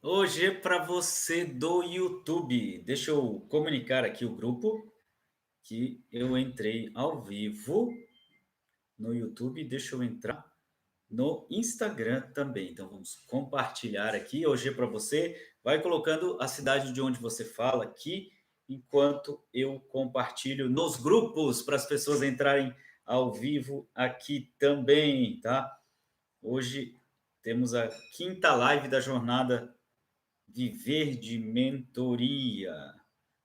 Hoje é para você do YouTube. Deixa eu comunicar aqui o grupo que eu entrei ao vivo no YouTube. Deixa eu entrar no Instagram também. Então vamos compartilhar aqui. Hoje é para você. Vai colocando a cidade de onde você fala aqui, enquanto eu compartilho nos grupos para as pessoas entrarem ao vivo aqui também, tá? Hoje temos a quinta live da jornada Viver de Mentoria,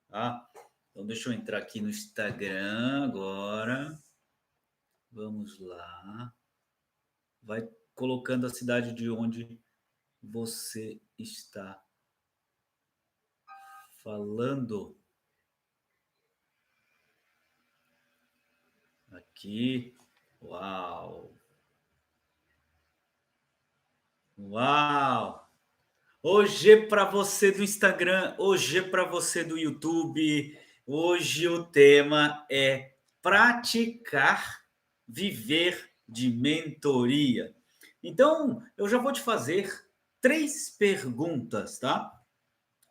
tá? Então, deixa eu entrar aqui no Instagram agora. Vamos lá. Vai colocando a cidade de onde você está falando. Aqui. Uau! Uau! Hoje é para você do Instagram, hoje é para você do YouTube. Hoje o tema é praticar viver de mentoria. Então, eu já vou te fazer três perguntas, tá?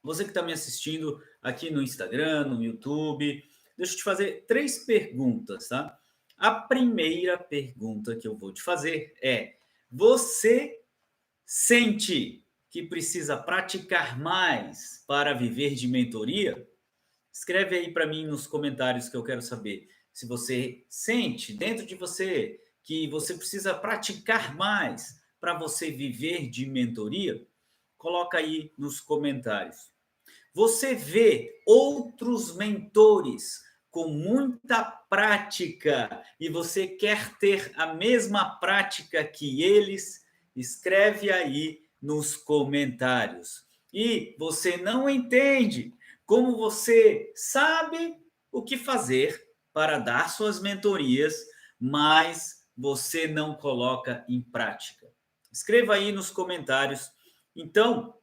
Você que está me assistindo aqui no Instagram, no YouTube, deixa eu te fazer três perguntas, tá? A primeira pergunta que eu vou te fazer é: você sente que precisa praticar mais para viver de mentoria? Escreve aí para mim nos comentários que eu quero saber se você sente dentro de você que você precisa praticar mais para você viver de mentoria. Coloca aí nos comentários. Você vê outros mentores com muita prática e você quer ter a mesma prática que eles? Escreve aí nos comentários. E você não entende como você sabe o que fazer para dar suas mentorias, mas você não coloca em prática. Escreva aí nos comentários. Então,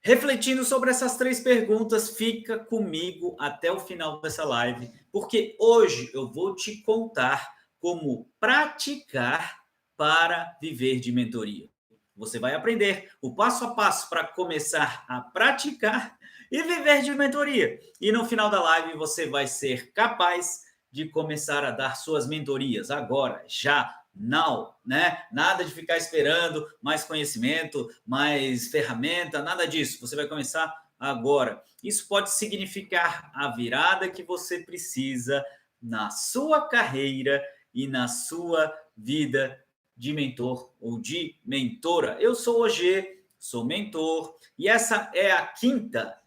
refletindo sobre essas três perguntas, fica comigo até o final dessa live, porque hoje eu vou te contar como praticar para viver de mentoria. Você vai aprender o passo a passo para começar a praticar e viver de mentoria. E no final da live você vai ser capaz de começar a dar suas mentorias agora, já, não, né? Nada de ficar esperando mais conhecimento, mais ferramenta, nada disso. Você vai começar agora. Isso pode significar a virada que você precisa na sua carreira e na sua vida de mentor ou de mentora. Eu sou o OG, sou mentor e essa é a quinta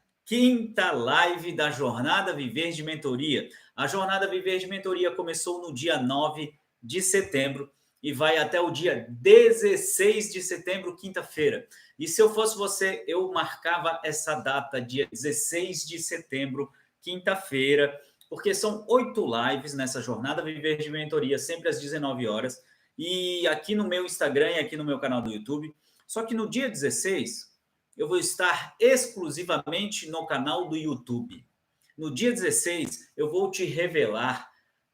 live da Jornada Viver de Mentoria. A Jornada Viver de Mentoria começou no dia 9 de setembro e vai até o dia 16 de setembro, quinta-feira. E se eu fosse você, eu marcava essa data, dia 16 de setembro, quinta-feira, porque são 8 lives nessa Jornada Viver de Mentoria, sempre às 19 horas, e aqui no meu Instagram e aqui no meu canal do YouTube. Só que no dia 16, eu vou estar exclusivamente no canal do YouTube. No dia 16, eu vou te revelar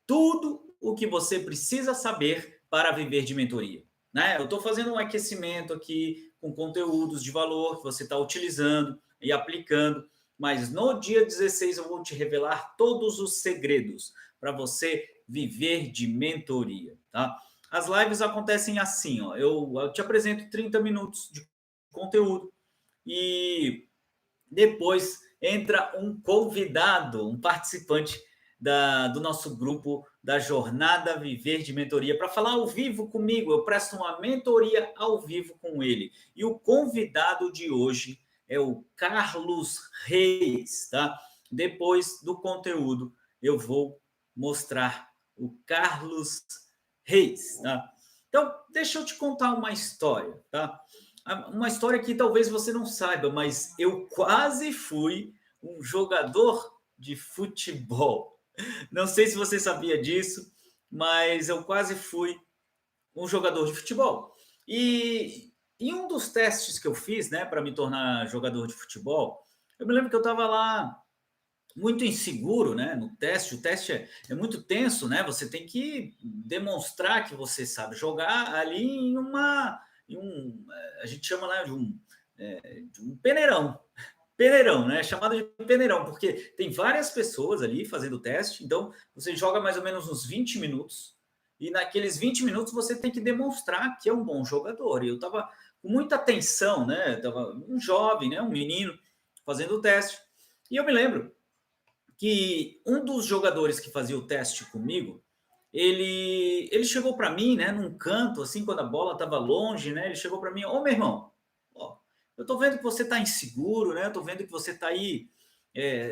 tudo o que você precisa saber para viver de mentoria. Né? Eu estou fazendo um aquecimento aqui com conteúdos de valor que você está utilizando e aplicando, mas no dia 16 eu vou te revelar todos os segredos para você viver de mentoria. Tá? As lives acontecem assim, ó, eu te apresento 30 minutos de conteúdo e depois entra um convidado, um participante do nosso grupo da Jornada Viver de Mentoria para falar ao vivo comigo. Eu presto uma mentoria ao vivo com ele. E o convidado de hoje é o Carlos Reis, tá? Depois do conteúdo, eu vou mostrar o Carlos Reis, tá? Então, deixa eu te contar uma história, tá? Uma história que talvez você não saiba, mas eu quase fui um jogador de futebol. Não sei se você sabia disso, mas eu quase fui um jogador de futebol. E em um dos testes que eu fiz, né, para me tornar jogador de futebol, eu me lembro que eu estava lá muito inseguro, né, no teste. O teste é muito tenso, né? Você tem que demonstrar que você sabe jogar ali em uma, a gente chama, né, de um de um peneirão. Peneirão, né? Chamado de peneirão, porque tem várias pessoas ali fazendo o teste, então você joga mais ou menos uns 20 minutos, e naqueles 20 minutos você tem que demonstrar que é um bom jogador. E eu estava com muita atenção, né? Eu tava um jovem, né? Um menino fazendo o teste. E eu me lembro que um dos jogadores que fazia o teste comigo, ele chegou para mim, né, num canto, assim, quando a bola estava longe, né, ele chegou para mim, ô meu irmão, ó, eu tô vendo que você tá inseguro, né, eu tô vendo que você tá aí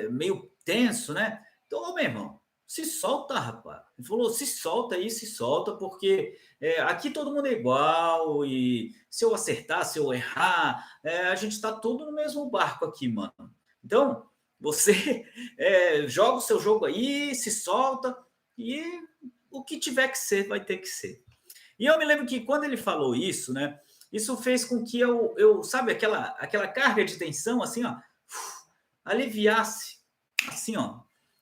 meio tenso, né, então, ô meu irmão, se solta, rapaz. Ele falou, se solta aí, se solta, porque aqui todo mundo é igual e se eu acertar, se eu errar, a gente está todo no mesmo barco aqui, mano. Então, você joga o seu jogo aí, se solta e o que tiver que ser, vai ter que ser. E eu me lembro que quando ele falou isso, né? Isso fez com que eu sabe, aquela carga de tensão, assim, ó, aliviasse, assim, ó,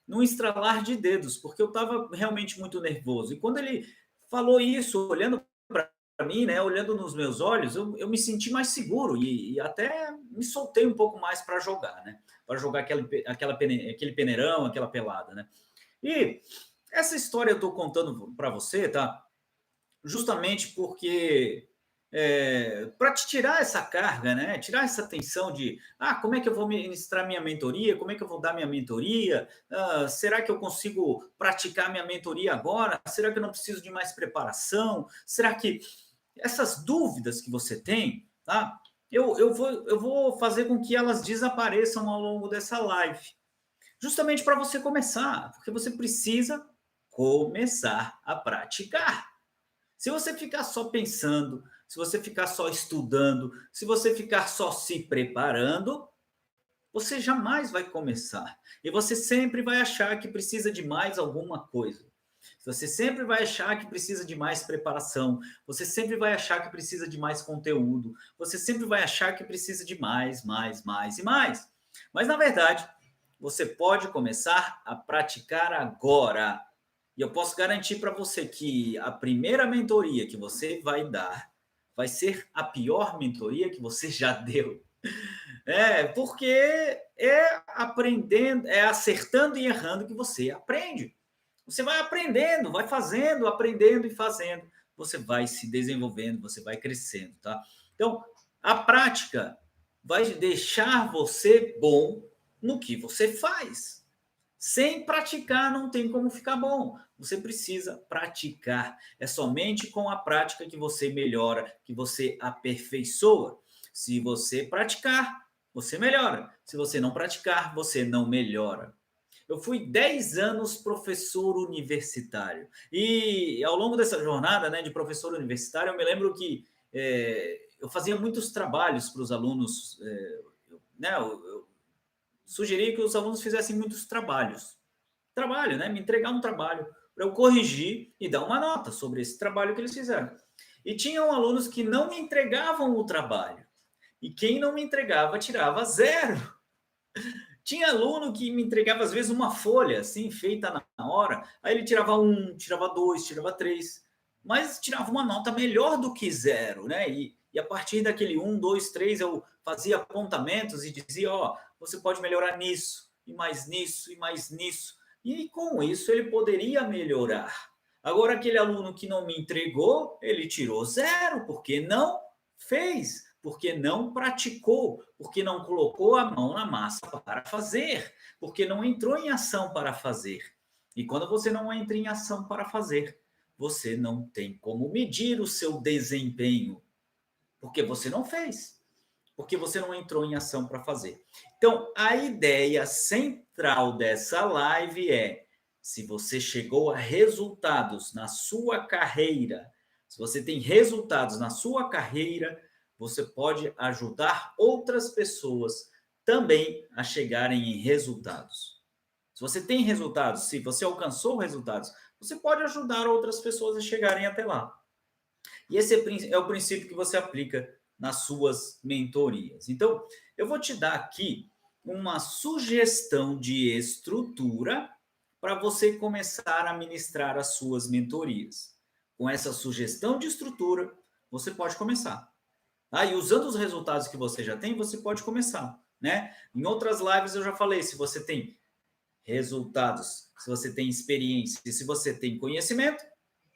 num estralar de dedos, porque eu estava realmente muito nervoso. E quando ele falou isso, olhando para mim, né, olhando nos meus olhos, eu me senti mais seguro e até me soltei um pouco mais para jogar, né? Para jogar aquele peneirão, aquela pelada, né? E essa história eu estou contando para você, tá? Justamente porque para te tirar essa carga, né? Tirar essa tensão de como é que eu vou ministrar minha mentoria, como é que eu vou dar minha mentoria, será que eu consigo praticar minha mentoria agora? Será que eu não preciso de mais preparação? Será que essas dúvidas que você tem, tá? Eu vou fazer com que elas desapareçam ao longo dessa live. Justamente para você começar, porque você precisa começar a praticar. Se você ficar só pensando, se você ficar só estudando, se você ficar só se preparando, você jamais vai começar. E você sempre vai achar que precisa de mais alguma coisa. Você sempre vai achar que precisa de mais preparação. Você sempre vai achar que precisa de mais conteúdo. Você sempre vai achar que precisa de mais, mais, mais e mais. Mas, na verdade, você pode começar a praticar agora. E eu posso garantir para você que a primeira mentoria que você vai dar vai ser a pior mentoria que você já deu. Porque é aprendendo, é acertando e errando que você aprende. Você vai aprendendo, vai fazendo, aprendendo e fazendo. Você vai se desenvolvendo, você vai crescendo, tá? Então, a prática vai deixar você bom no que você faz. Sem praticar não tem como ficar bom. Você precisa praticar. É somente com a prática que você melhora, que você aperfeiçoa. Se você praticar, você melhora. Se você não praticar, você não melhora. Eu fui 10 anos professor universitário. E ao longo dessa jornada, né, de professor universitário, eu me lembro que eu fazia muitos trabalhos para os alunos. Eu sugeri que os alunos fizessem muitos trabalhos. Trabalho, né? Me entregar um trabalho para eu corrigir e dar uma nota sobre esse trabalho que eles fizeram. E tinham alunos que não me entregavam o trabalho. E quem não me entregava tirava zero. Tinha aluno que me entregava, às vezes, uma folha, assim, feita na hora. Aí ele tirava um, tirava dois, tirava três. Mas tirava uma nota melhor do que zero, né? E a partir daquele um, dois, três, eu fazia apontamentos e dizia, ó, você pode melhorar nisso, e mais nisso, e mais nisso. E com isso ele poderia melhorar. Agora, aquele aluno que não me entregou, ele tirou zero, porque não fez, porque não praticou, porque não colocou a mão na massa para fazer, porque não entrou em ação para fazer. E quando você não entra em ação para fazer, você não tem como medir o seu desempenho, porque você não fez, porque você não entrou em ação para fazer. Então, a ideia central dessa live é: se você chegou a resultados na sua carreira, se você tem resultados na sua carreira, você pode ajudar outras pessoas também a chegarem em resultados. Se você tem resultados, se você alcançou resultados, você pode ajudar outras pessoas a chegarem até lá. E esse é o princípio que você aplica nas suas mentorias. Então, eu vou te dar aqui uma sugestão de estrutura para você começar a ministrar as suas mentorias. Com essa sugestão de estrutura, você pode começar. Tá? E usando os resultados que você já tem, você pode começar, né? Em outras lives eu já falei, se você tem resultados, se você tem experiência e se você tem conhecimento,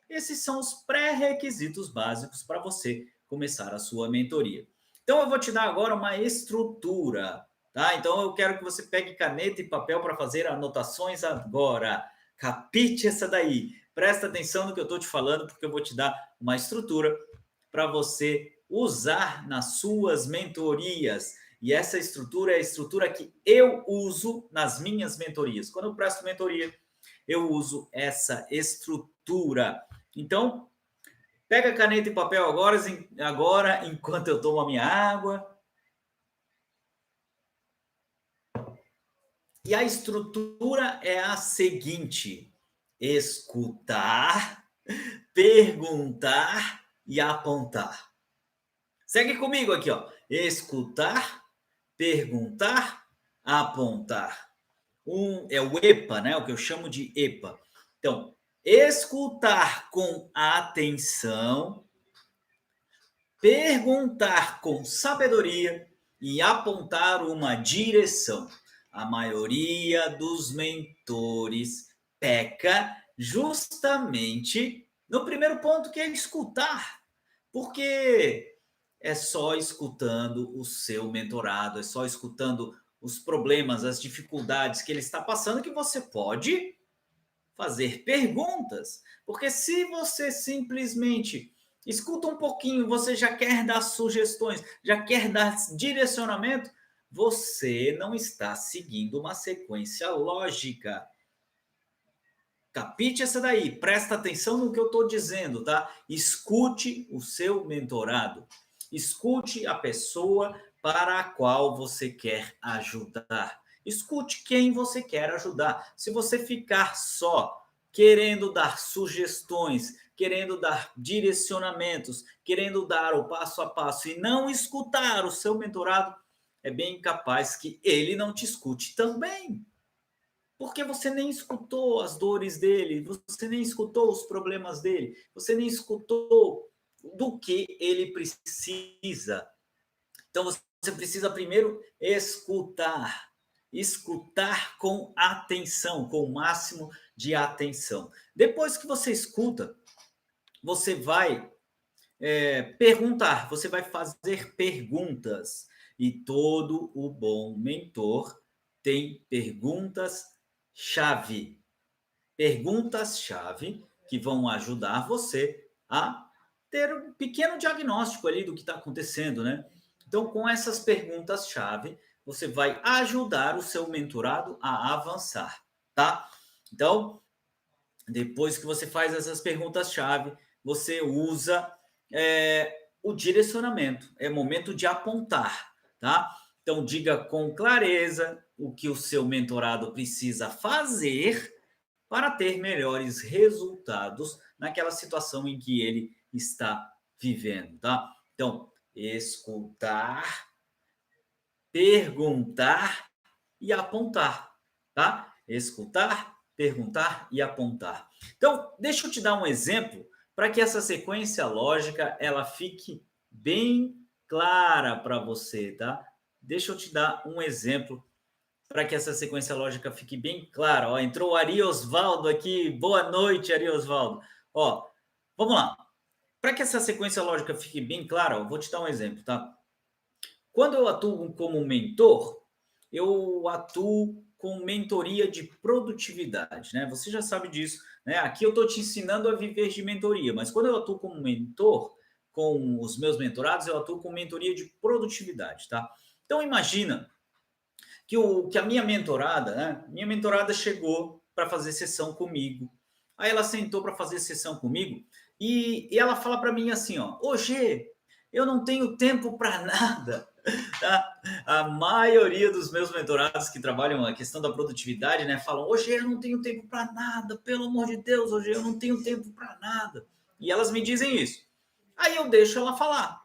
esses são os pré-requisitos básicos para você começar a sua mentoria. Então, eu vou te dar agora uma estrutura, tá? Então, eu quero que você pegue caneta e papel para fazer anotações agora. Capite essa daí. Presta atenção no que eu estou te falando, porque eu vou te dar uma estrutura para você usar nas suas mentorias. E essa estrutura é a estrutura que eu uso nas minhas mentorias. Quando eu presto mentoria, eu uso essa estrutura. Então, pega caneta e papel agora enquanto eu tomo a minha água. E a estrutura é a seguinte: escutar, perguntar e apontar. Segue comigo aqui, ó. Escutar, perguntar, apontar. É o EPA, né? O que eu chamo de EPA. Então, escutar com atenção, perguntar com sabedoria e apontar uma direção. A maioria dos mentores peca justamente no primeiro ponto, que é escutar. Porque é só escutando o seu mentorado, é só escutando os problemas, as dificuldades que ele está passando que você pode fazer perguntas. Porque se você simplesmente escuta um pouquinho, você já quer dar sugestões, já quer dar direcionamento, você não está seguindo uma sequência lógica. Capite essa daí, presta atenção no que eu estou dizendo, tá? Escute o seu mentorado, escute a pessoa para a qual você quer ajudar, escute quem você quer ajudar. Se você ficar só querendo dar sugestões, querendo dar direcionamentos, querendo dar o passo a passo e não escutar o seu mentorado, é bem capaz que ele não te escute também. Porque você nem escutou as dores dele, você nem escutou os problemas dele, você nem escutou do que ele precisa. Então você precisa primeiro escutar, escutar com atenção, com o máximo de atenção. Depois que você escuta, você vai perguntar, você vai fazer perguntas. E todo o bom mentor tem perguntas-chave. Perguntas-chave que vão ajudar você a ter um pequeno diagnóstico ali do que está acontecendo, né? Então, com essas perguntas-chave, você vai ajudar o seu mentorado a avançar, tá? Então, depois que você faz essas perguntas-chave, você usa o direcionamento. É momento de apontar, tá? Então, diga com clareza o que o seu mentorado precisa fazer para ter melhores resultados naquela situação em que ele está vivendo, tá? Então, escutar, perguntar e apontar, tá? Escutar, perguntar e apontar. Então, deixa eu te dar um exemplo para que essa sequência lógica ela fique bem clara para você, tá? Deixa eu te dar um exemplo para que essa sequência lógica fique bem clara. Ó, entrou o Ari Osvaldo aqui. Boa noite, Ari Osvaldo. Ó, vamos lá. Para que essa sequência lógica fique bem clara, eu vou te dar um exemplo, tá? Quando eu atuo como mentor, eu atuo com mentoria de produtividade, né? Você já sabe disso, né? Aqui eu estou te ensinando a viver de mentoria, mas quando eu atuo como mentor, com os meus mentorados, eu atuo com mentoria de produtividade, tá? Então imagina que a minha mentorada, né? Minha mentorada chegou para fazer sessão comigo. Aí ela sentou para fazer sessão comigo e ela fala para mim assim, ó, ô Gê, eu não tenho tempo para nada. Tá? A maioria dos meus mentorados que trabalham a questão da produtividade, né, falam, hoje eu não tenho tempo para nada, pelo amor de Deus, hoje eu não tenho tempo para nada. E elas me dizem isso. Aí eu deixo ela falar.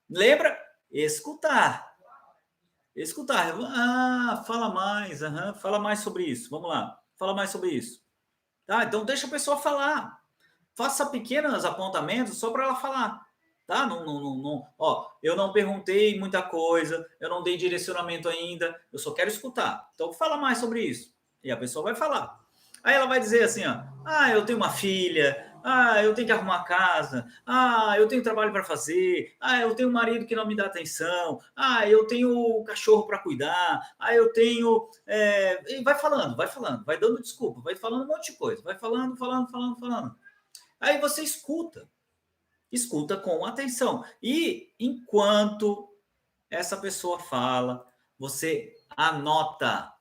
Lembra? Escutar. Escutar. Ah, fala mais, fala mais sobre isso. Vamos lá. Fala mais sobre isso. Tá? Então deixa a pessoa falar. Faça pequenos apontamentos só para ela falar. tá? Não, ó, eu não perguntei muita coisa, eu não dei direcionamento ainda, eu só quero escutar. Então, fala mais sobre isso. E a pessoa vai falar. Aí ela vai dizer assim, ó, eu tenho uma filha, eu tenho que arrumar casa, eu tenho trabalho para fazer, eu tenho um marido que não me dá atenção, eu tenho cachorro para cuidar, eu tenho... E vai falando, vai dando desculpa, vai falando um monte de coisa, vai falando. Aí você escuta com atenção. E enquanto essa pessoa fala, você anota,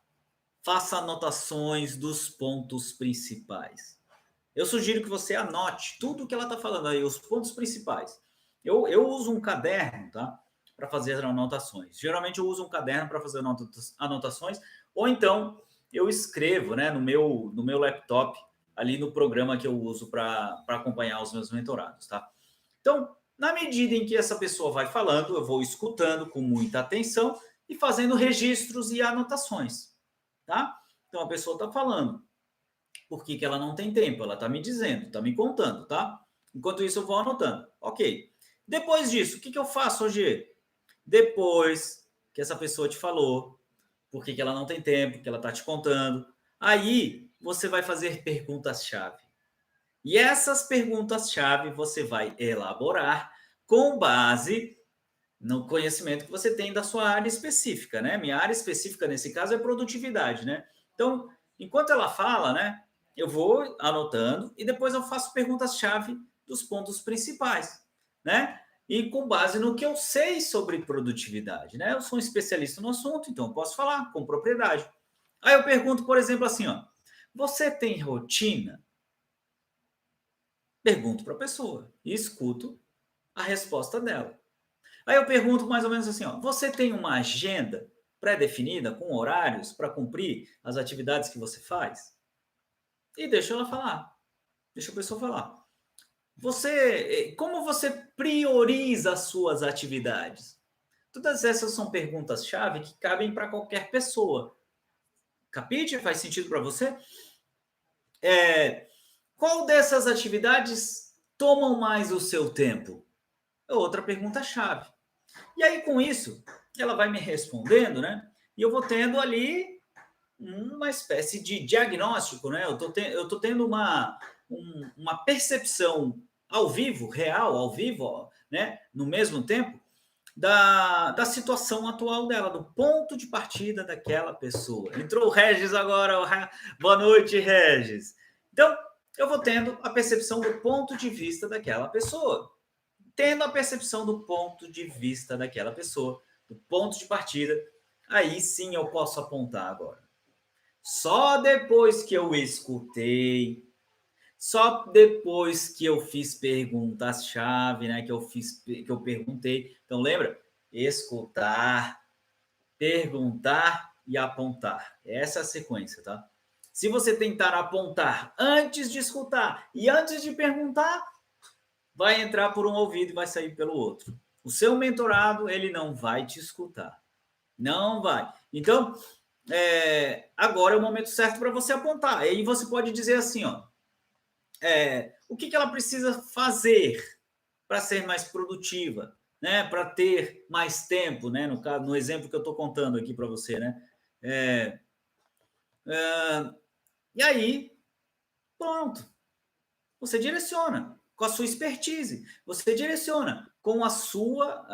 faça anotações dos pontos principais. Eu sugiro que você anote tudo o que ela está falando aí, os pontos principais. Eu uso um caderno, tá? Para fazer anotações. Geralmente eu uso um caderno para fazer anotações, ou então eu escrevo, né, no meu laptop, ali no programa que eu uso para acompanhar os meus mentorados, tá? Então, na medida em que essa pessoa vai falando, eu vou escutando com muita atenção e fazendo registros e anotações, tá? Então, a pessoa está falando. Por que ela não tem tempo? Ela está me dizendo, está me contando, tá? Enquanto isso, eu vou anotando. Ok. Depois disso, o que eu faço, hoje? Depois que essa pessoa te falou por que ela não tem tempo, que ela está te contando, aí você vai fazer perguntas-chave. E essas perguntas-chave você vai elaborar com base no conhecimento que você tem da sua área específica, né? Minha área específica nesse caso é produtividade, né? Então, enquanto ela fala, né, eu vou anotando e depois eu faço perguntas-chave dos pontos principais, né? E com base no que eu sei sobre produtividade, né? Eu sou um especialista no assunto, então eu posso falar com propriedade. Aí eu pergunto, por exemplo, assim, ó, você tem rotina? Pergunto para a pessoa e escuto a resposta dela. Aí eu pergunto mais ou menos assim, ó, você tem uma agenda pré-definida com horários para cumprir as atividades que você faz? E deixa ela falar, deixa a pessoa falar. Como você prioriza as suas atividades? Todas essas são perguntas-chave que cabem para qualquer pessoa. Capite? Faz sentido para você? Qual dessas atividades tomam mais o seu tempo? É outra pergunta-chave. E aí, com isso, ela vai me respondendo, né? E eu vou tendo ali uma espécie de diagnóstico, né? Eu tô tendo uma percepção ao vivo, real, ao vivo, né? No mesmo tempo, da situação atual dela, do ponto de partida daquela pessoa. Entrou o Regis agora. Boa noite, Regis. Então, eu vou tendo a percepção do ponto de vista daquela pessoa. Tendo a percepção do ponto de vista daquela pessoa, do ponto de partida, aí sim eu posso apontar agora. Só depois que eu escutei, só depois que eu fiz perguntas-chave, né? Que eu perguntei. Então, lembra? Escutar, perguntar e apontar. Essa é a sequência, tá? Se você tentar apontar antes de escutar e antes de perguntar, vai entrar por um ouvido e vai sair pelo outro. O seu mentorado, ele não vai te escutar. Não vai. Então, agora é o momento certo para você apontar. Aí você pode dizer assim, ó, o que ela precisa fazer para ser mais produtiva, né? Para ter mais tempo, né? No caso, no exemplo que eu estou contando aqui para você, né? E aí, pronto. Você direciona com a sua expertise. Você direciona com a sua,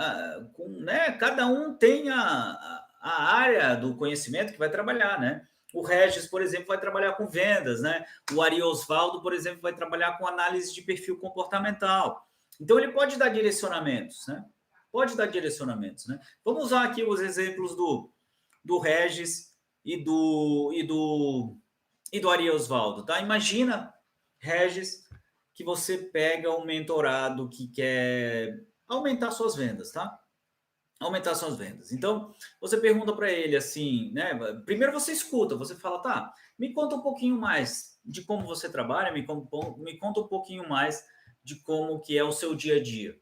né? Cada um tem a área do conhecimento que vai trabalhar, né? O Regis, por exemplo, vai trabalhar com vendas, né? O Ari Osvaldo, por exemplo, vai trabalhar com análise de perfil comportamental. Então, ele pode dar direcionamentos, né? Pode dar direcionamentos, né? Vamos usar aqui os exemplos do Regis e do Ari Osvaldo, tá? Imagina, Regis, que você pega um mentorado que quer aumentar suas vendas, tá? Aumentar suas vendas. Então, você pergunta para ele assim, né? Primeiro você escuta, você fala, tá, me conta um pouquinho mais de como você trabalha, me conta um pouquinho mais de como que é o seu dia a dia.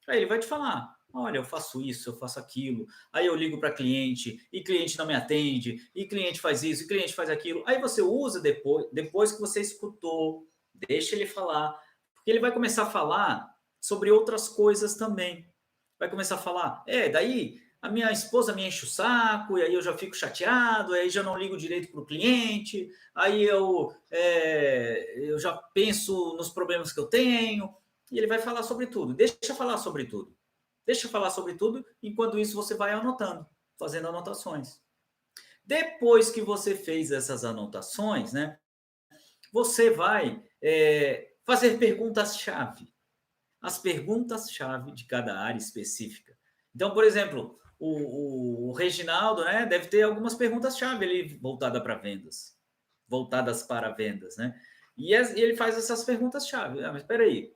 Aí ele vai te falar, olha, eu faço isso, eu faço aquilo, aí eu ligo para cliente, e cliente não me atende, e cliente faz isso, e cliente faz aquilo. Aí você usa depois que você escutou, deixa ele falar, porque ele vai começar a falar sobre outras coisas também. Vai começar a falar, daí a minha esposa me enche o saco, e aí eu já fico chateado, aí já não ligo direito para o cliente, aí eu já penso nos problemas que eu tenho, e ele vai falar sobre tudo. Deixa falar sobre tudo. Deixa falar sobre tudo, enquanto isso você vai anotando, fazendo anotações. Depois que você fez essas anotações, né, você vai fazer perguntas-chave. As perguntas-chave de cada área específica. Então, por exemplo, o Reginaldo, né, deve ter algumas perguntas-chave ali voltadas para vendas, né? E ele faz essas perguntas-chave. Mas espera aí,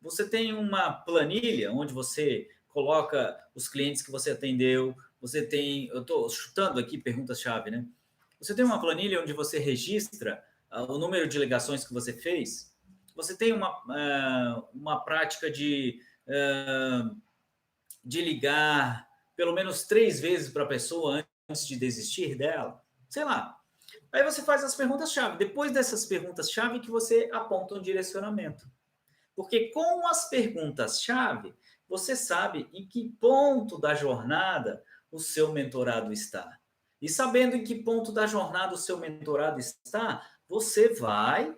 você tem uma planilha onde você coloca os clientes que você atendeu, você tem, eu estou chutando aqui perguntas-chave, né? Você tem uma planilha onde você registra o número de ligações que você fez, você tem uma prática de ligar pelo menos 3 vezes para a pessoa antes de desistir dela, sei lá. Aí você faz as perguntas-chave. Depois dessas perguntas-chave que você aponta um direcionamento. Porque com as perguntas-chave, você sabe em que ponto da jornada o seu mentorado está. E sabendo em que ponto da jornada o seu mentorado está, você vai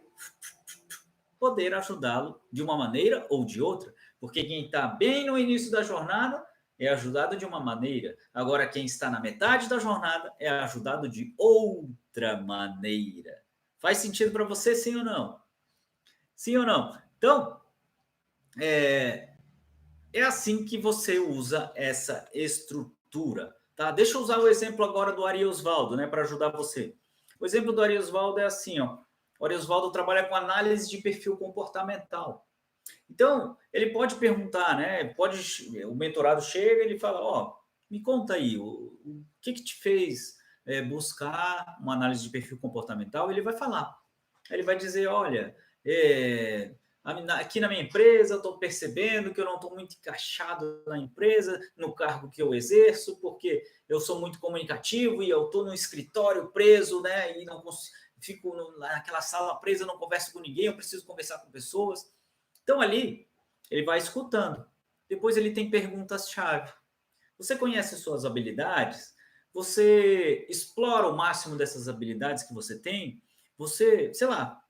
poder ajudá-lo de uma maneira ou de outra. Porque quem está bem no início da jornada é ajudado de uma maneira. Agora, quem está na metade da jornada é ajudado de outra maneira. Faz sentido para você, sim ou não? Sim ou não? Então, é assim que você usa essa estrutura. Tá? Deixa eu usar o exemplo agora do Ari Osvaldo, né, para ajudar você. O exemplo do Ari Osvaldo é assim, ó. O Ari Osvaldo trabalha com análise de perfil comportamental. Então, ele pode perguntar, né? O mentorado chega e ele fala, me conta aí, o que te fez buscar uma análise de perfil comportamental? Ele vai falar. Ele vai dizer, olha, aqui na minha empresa eu estou percebendo que eu não estou muito encaixado na empresa, no cargo que eu exerço, porque eu sou muito comunicativo e eu estou no escritório preso, né? E não consigo, fico naquela sala presa, não converso com ninguém, eu preciso conversar com pessoas. Então, ali, ele vai escutando. Depois, ele tem perguntas-chave. Você conhece suas habilidades? Você explora o máximo dessas habilidades que você tem? Você, sei lá,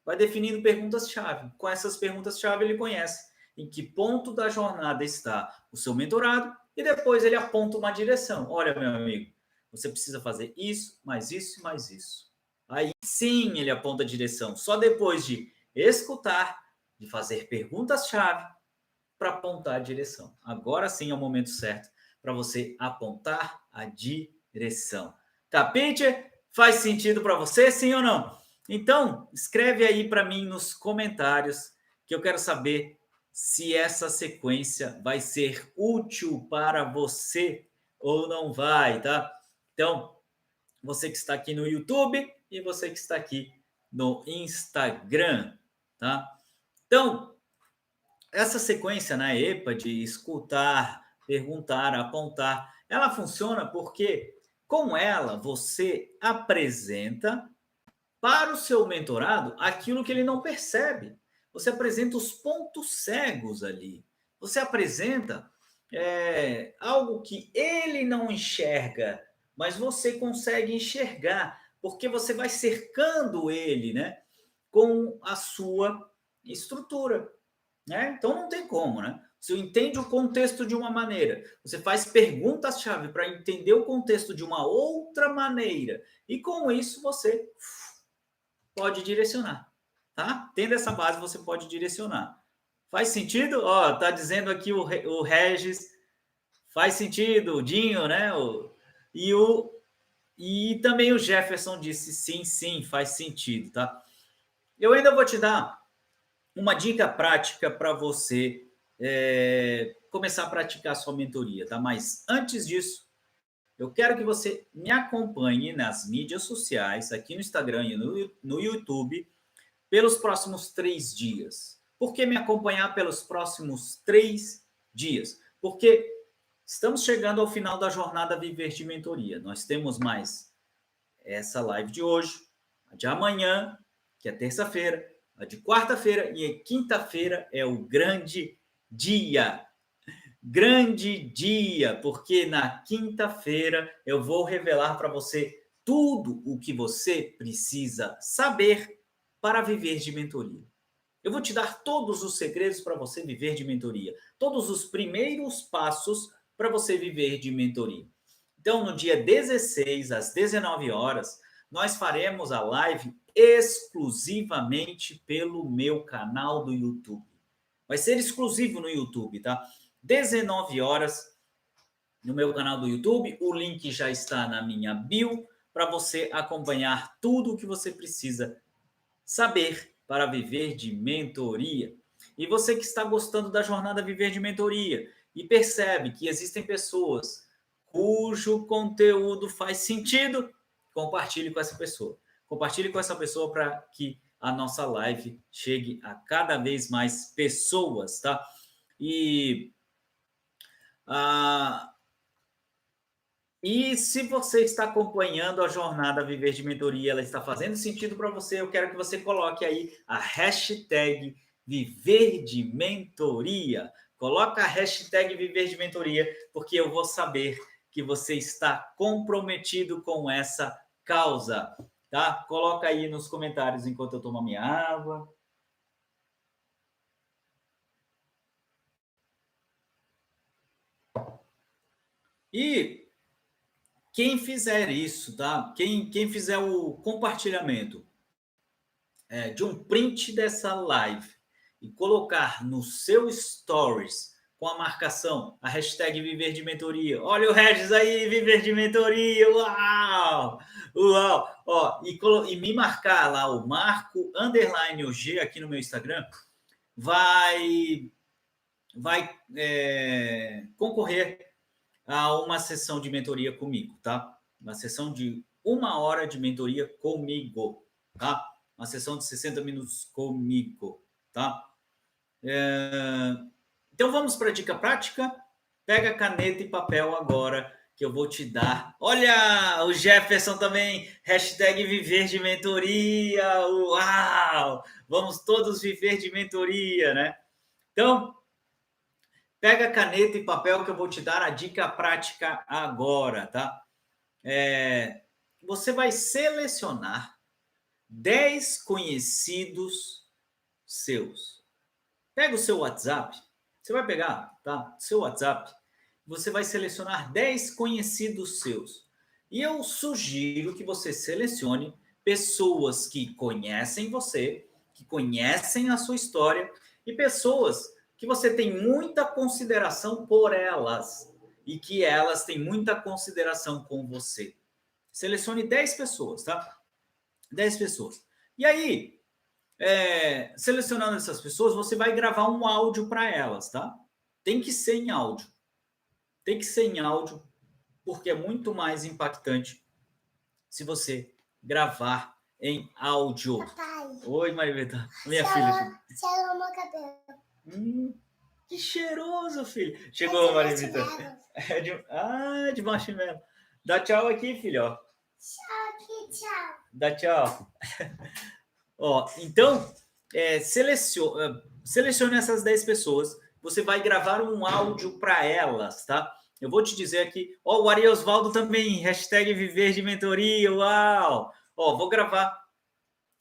vai definindo perguntas-chave. Com essas perguntas-chave, ele conhece em que ponto da jornada está o seu mentorado e depois ele aponta uma direção. Olha, meu amigo, você precisa fazer isso, mais isso, mais isso. Aí sim ele aponta a direção. Só depois de escutar, de fazer perguntas-chave para apontar a direção. Agora sim é o momento certo para você apontar a direção. Tá, Peter? Faz sentido para você, sim ou não? Então, escreve aí para mim nos comentários que eu quero saber se essa sequência vai ser útil para você ou não vai, tá? Então, você que está aqui no YouTube e você que está aqui no Instagram, tá? Então, essa sequência na EPA de escutar, perguntar, apontar, ela funciona porque com ela você apresenta para o seu mentorado aquilo que ele não percebe. Você apresenta os pontos cegos ali. Você apresenta algo que ele não enxerga, mas você consegue enxergar, porque você vai cercando ele, né, com a sua estrutura. Né? Então não tem como, né? Você entende o contexto de uma maneira, você faz perguntas-chave para entender o contexto de uma outra maneira, e com isso você pode direcionar, tá? Tendo essa base, você pode direcionar. Faz sentido? Ó, tá dizendo aqui o Regis, faz sentido, o Dinho, né? E também o Jefferson disse sim, faz sentido, tá? Eu ainda vou te dar uma dica prática para você começar a praticar a sua mentoria, tá? Mas antes disso, eu quero que você me acompanhe nas mídias sociais, aqui no Instagram e no YouTube, pelos próximos 3 dias. Por que me acompanhar pelos próximos 3 dias? Porque estamos chegando ao final da jornada Viver de Mentoria. Nós temos mais essa live de hoje, a de amanhã, que é terça-feira, a de quarta-feira e a quinta-feira é o grande dia. Grande dia, porque na quinta-feira eu vou revelar para você tudo o que você precisa saber para viver de mentoria. Eu vou te dar todos os segredos para você viver de mentoria, todos os primeiros passos para você viver de mentoria. Então, no dia 16, às 19 horas, nós faremos a live exclusivamente pelo meu canal do YouTube. Vai ser exclusivo no YouTube, tá? 19 horas no meu canal do YouTube. O link já está na minha bio para você acompanhar tudo o que você precisa saber para viver de mentoria. E você que está gostando da jornada Viver de Mentoria e percebe que existem pessoas cujo conteúdo faz sentido, compartilhe com essa pessoa. Compartilhe com essa pessoa para que a nossa live chegue a cada vez mais pessoas, tá? E e se você está acompanhando a jornada Viver de Mentoria, ela está fazendo sentido para você, eu quero que você coloque aí a hashtag Viver de Mentoria. Coloca a hashtag Viver de Mentoria, porque eu vou saber que você está comprometido com essa causa, tá? Coloca aí nos comentários enquanto eu tomo a minha água. E quem fizer isso, tá? Quem fizer o compartilhamento de um print dessa live e colocar no seu stories com a marcação, a hashtag Viver de Mentoria. Olha o Regis aí, Viver de Mentoria, uau! Uau! Ó, e me marcar lá, o Marco _ OG aqui no meu Instagram, vai concorrer a uma sessão de mentoria comigo, tá? Uma sessão de 1 hora de mentoria comigo, tá? Uma sessão de 60 minutos comigo, tá? Então vamos para a dica prática. Pega caneta e papel agora que eu vou te dar. Olha, o Jefferson também, hashtag Viver de Mentoria. Uau! Vamos todos viver de mentoria, né? Então, pega caneta e papel que eu vou te dar a dica prática agora, tá? Você vai selecionar 10 conhecidos seus. Pega o seu WhatsApp, você vai pegar, tá? Seu WhatsApp, você vai selecionar 10 conhecidos seus. E eu sugiro que você selecione pessoas que conhecem você, que conhecem a sua história e pessoas que você tem muita consideração por elas e que elas têm muita consideração com você. Selecione 10 pessoas, tá? 10 pessoas. E aí, selecionando essas pessoas, você vai gravar um áudio para elas, tá? Tem que ser em áudio. Tem que ser em áudio, porque é muito mais impactante se você gravar em áudio. Papai. Oi, Mariveta. Minha filha. Cheirou meu cabelo. Que cheiroso, filho. Chegou, Mariveta. De marshmallow. Dá tchau aqui, filho. Ó. Tchau aqui, tchau. Dá tchau. Ó, então, selecione essas 10 pessoas. Você vai gravar um áudio para elas, tá? Eu vou te dizer aqui. Ó, o Ari Osvaldo também. Hashtag Viver de Mentoria. Uau! Ó, vou gravar.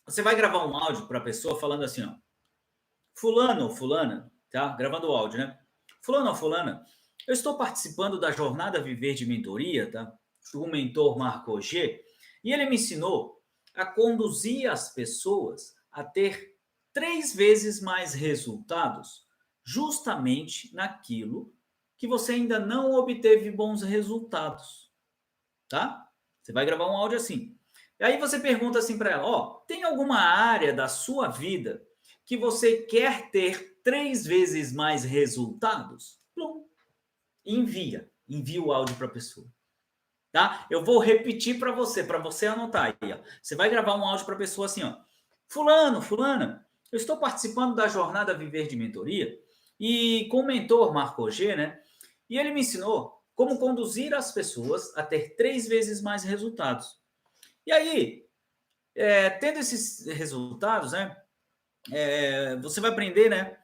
Você vai gravar um áudio para a pessoa falando assim, ó. Fulano ou fulana, tá? Gravando o áudio, né? Fulano ou fulana, eu estou participando da jornada Viver de Mentoria, tá? Do mentor Marco G. E ele me ensinou a conduzir as pessoas a ter 3 vezes mais resultados, justamente naquilo que você ainda não obteve bons resultados, tá? Você vai gravar um áudio assim. E aí você pergunta assim para ela, ó, tem alguma área da sua vida que você quer ter 3 vezes mais resultados? Plum. Envia o áudio para a pessoa. Tá? Eu vou repetir para você anotar aí. Ó. Você vai gravar um áudio para a pessoa assim, ó. Fulano, fulana, eu estou participando da jornada Viver de Mentoria e com o mentor Marco G, né? E ele me ensinou como conduzir as pessoas a ter 3 vezes mais resultados. E aí, tendo esses resultados, né? Você vai aprender, né?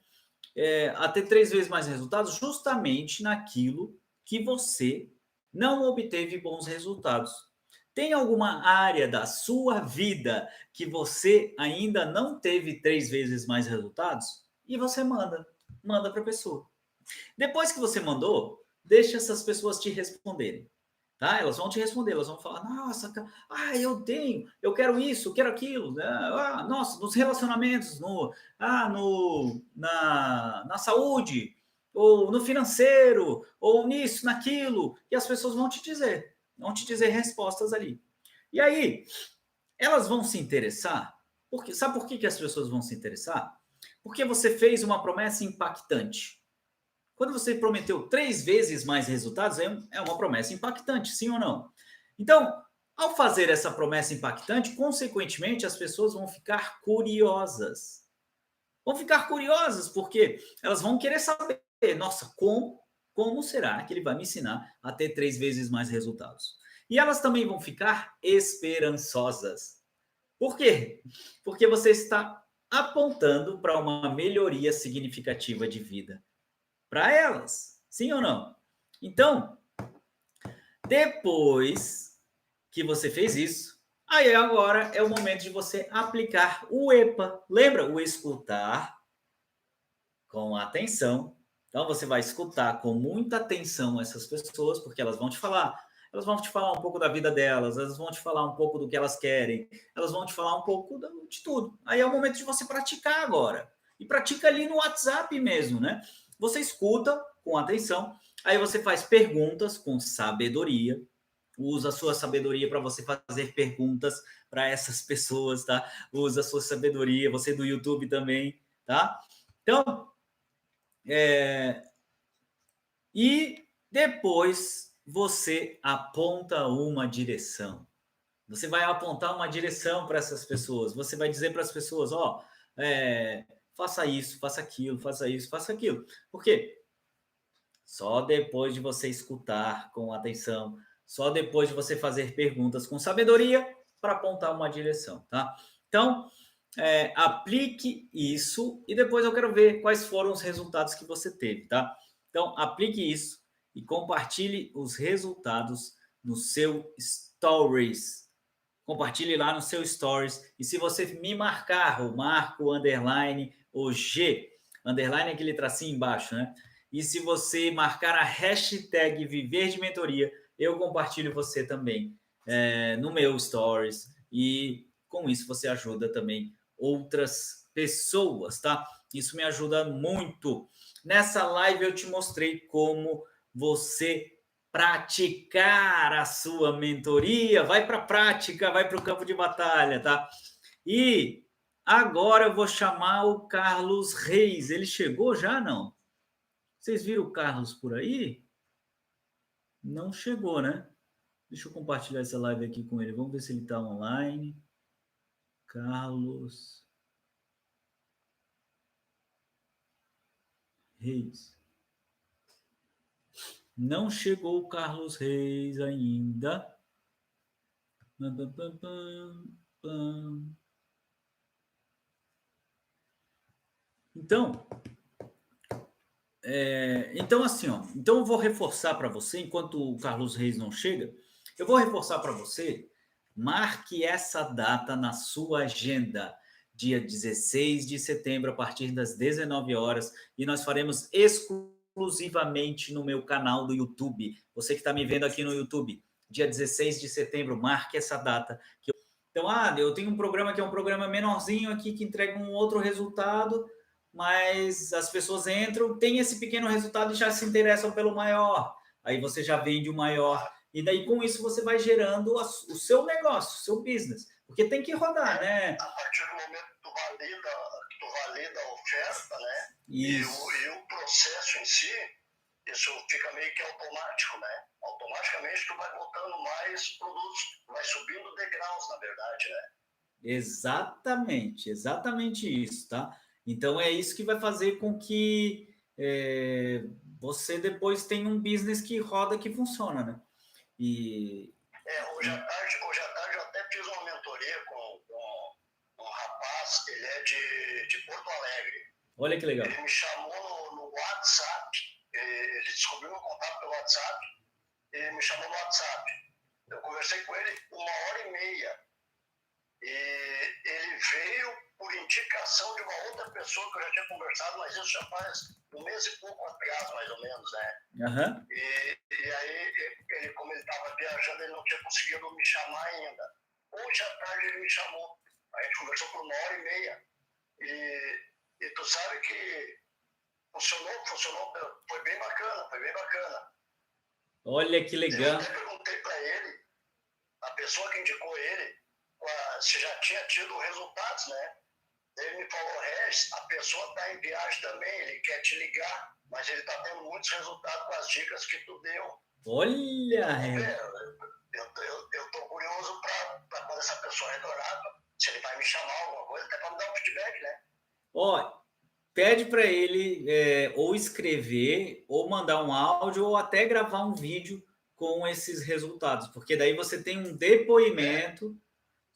a ter 3 vezes mais resultados justamente naquilo que você não obteve bons resultados. Tem alguma área da sua vida que você ainda não teve 3 vezes mais resultados? E você manda para a pessoa. Depois que você mandou, deixa essas pessoas te responderem. Tá? Elas vão te responder, elas vão falar, nossa, eu tenho, eu quero isso, eu quero aquilo, né? Nossa, nos relacionamentos, na saúde, ou no financeiro, ou nisso, naquilo, e as pessoas vão te dizer respostas ali. E aí, elas vão se interessar, porque, sabe por que as pessoas vão se interessar? Porque você fez uma promessa impactante. Quando você prometeu 3 vezes mais resultados, é uma promessa impactante, sim ou não? Então, ao fazer essa promessa impactante, consequentemente, as pessoas vão ficar curiosas. Vão ficar curiosas porque elas vão querer saber, nossa, como será que ele vai me ensinar a ter 3 vezes mais resultados? E elas também vão ficar esperançosas. Por quê? Porque você está apontando para uma melhoria significativa de vida para elas. Sim ou não? Então, depois que você fez isso, aí agora é o momento de você aplicar o EPA. Lembra? O escutar com atenção. Então você vai escutar com muita atenção essas pessoas, porque elas vão te falar. Elas vão te falar um pouco da vida delas, elas vão te falar um pouco do que elas querem, elas vão te falar um pouco de tudo. Aí é o momento de você praticar agora. E pratica ali no WhatsApp mesmo, né? Você escuta com atenção, aí você faz perguntas com sabedoria, usa a sua sabedoria para você fazer perguntas para essas pessoas, tá? Usa a sua sabedoria, você do YouTube também, tá? Então, e depois você aponta uma direção. Você vai apontar uma direção para essas pessoas. Você vai dizer para as pessoas, ó, faça isso, faça aquilo, faça isso, faça aquilo. Por quê? Só depois de você escutar com atenção, só depois de você fazer perguntas com sabedoria para apontar uma direção, tá? Então, aplique isso e depois eu quero ver quais foram os resultados que você teve, tá? Então, aplique isso e compartilhe os resultados no seu Stories. Compartilhe lá no seu Stories. E se você me marcar, o Marco, underline, o G, underline é aquele tracinho embaixo, né? E se você marcar a hashtag Viver de Mentoria, eu compartilho você também no meu Stories. E com isso você ajuda também outras pessoas, tá? Isso me ajuda muito. Nessa live eu te mostrei como você praticar a sua mentoria, vai para a prática, vai para o campo de batalha, tá? E agora eu vou chamar o Carlos Reis. Ele chegou já, não? Vocês viram o Carlos por aí? Não chegou, né? Deixa eu compartilhar essa live aqui com ele. Vamos ver se ele está online. Carlos Reis. Não chegou o Carlos Reis ainda. Então assim, ó. Então eu vou reforçar para você, enquanto o Carlos Reis não chega, eu vou reforçar para você. Marque essa data na sua agenda, dia 16 de setembro, a partir das 19 horas, e nós faremos exclusivamente no meu canal do YouTube. Você que está me vendo aqui no YouTube, dia 16 de setembro, marque essa data. Então, eu tenho um programa que é um programa menorzinho aqui, que entrega um outro resultado, mas as pessoas entram, tem esse pequeno resultado e já se interessam pelo maior. Aí você já vende o maior. E daí, com isso, você vai gerando o seu negócio, o seu business. Porque tem que rodar, né? A partir do momento que tu valida a oferta, né? Isso. E o processo em si, isso fica meio que automático, né? Automaticamente tu vai botando mais produtos, vai subindo degraus, na verdade, né? Exatamente isso, tá? Então é isso que vai fazer com que você depois tenha um business que roda, que funciona, né? Hoje à tarde eu até fiz uma mentoria com um rapaz, ele é de Porto Alegre. Olha que legal. Ele me chamou no WhatsApp, ele descobriu meu contato pelo WhatsApp, e me chamou no WhatsApp. Eu conversei com ele 1h30. E ele veio por indicação de uma outra pessoa que eu já tinha conversado, mas isso já faz 1 mês e pouco atrás, mais ou menos, né? Uhum. E aí, ele, como ele estava viajando, ele não tinha conseguido me chamar ainda. Hoje à tarde ele me chamou. A gente conversou por 1h30. E tu sabe que funcionou, foi bem bacana. Olha que legal. Eu até perguntei para ele, a pessoa que indicou ele, se já tinha tido resultados, né? Ele me falou, Regis, a pessoa está em viagem também, ele quer te ligar, mas ele está tendo muitos resultados com as dicas que tu deu. Olha, eu estou curioso para quando essa pessoa retornar, se ele vai me chamar alguma coisa, até para me dar um feedback, né? Ó, pede para ele ou escrever, ou mandar um áudio, ou até gravar um vídeo com esses resultados, porque daí você tem um depoimento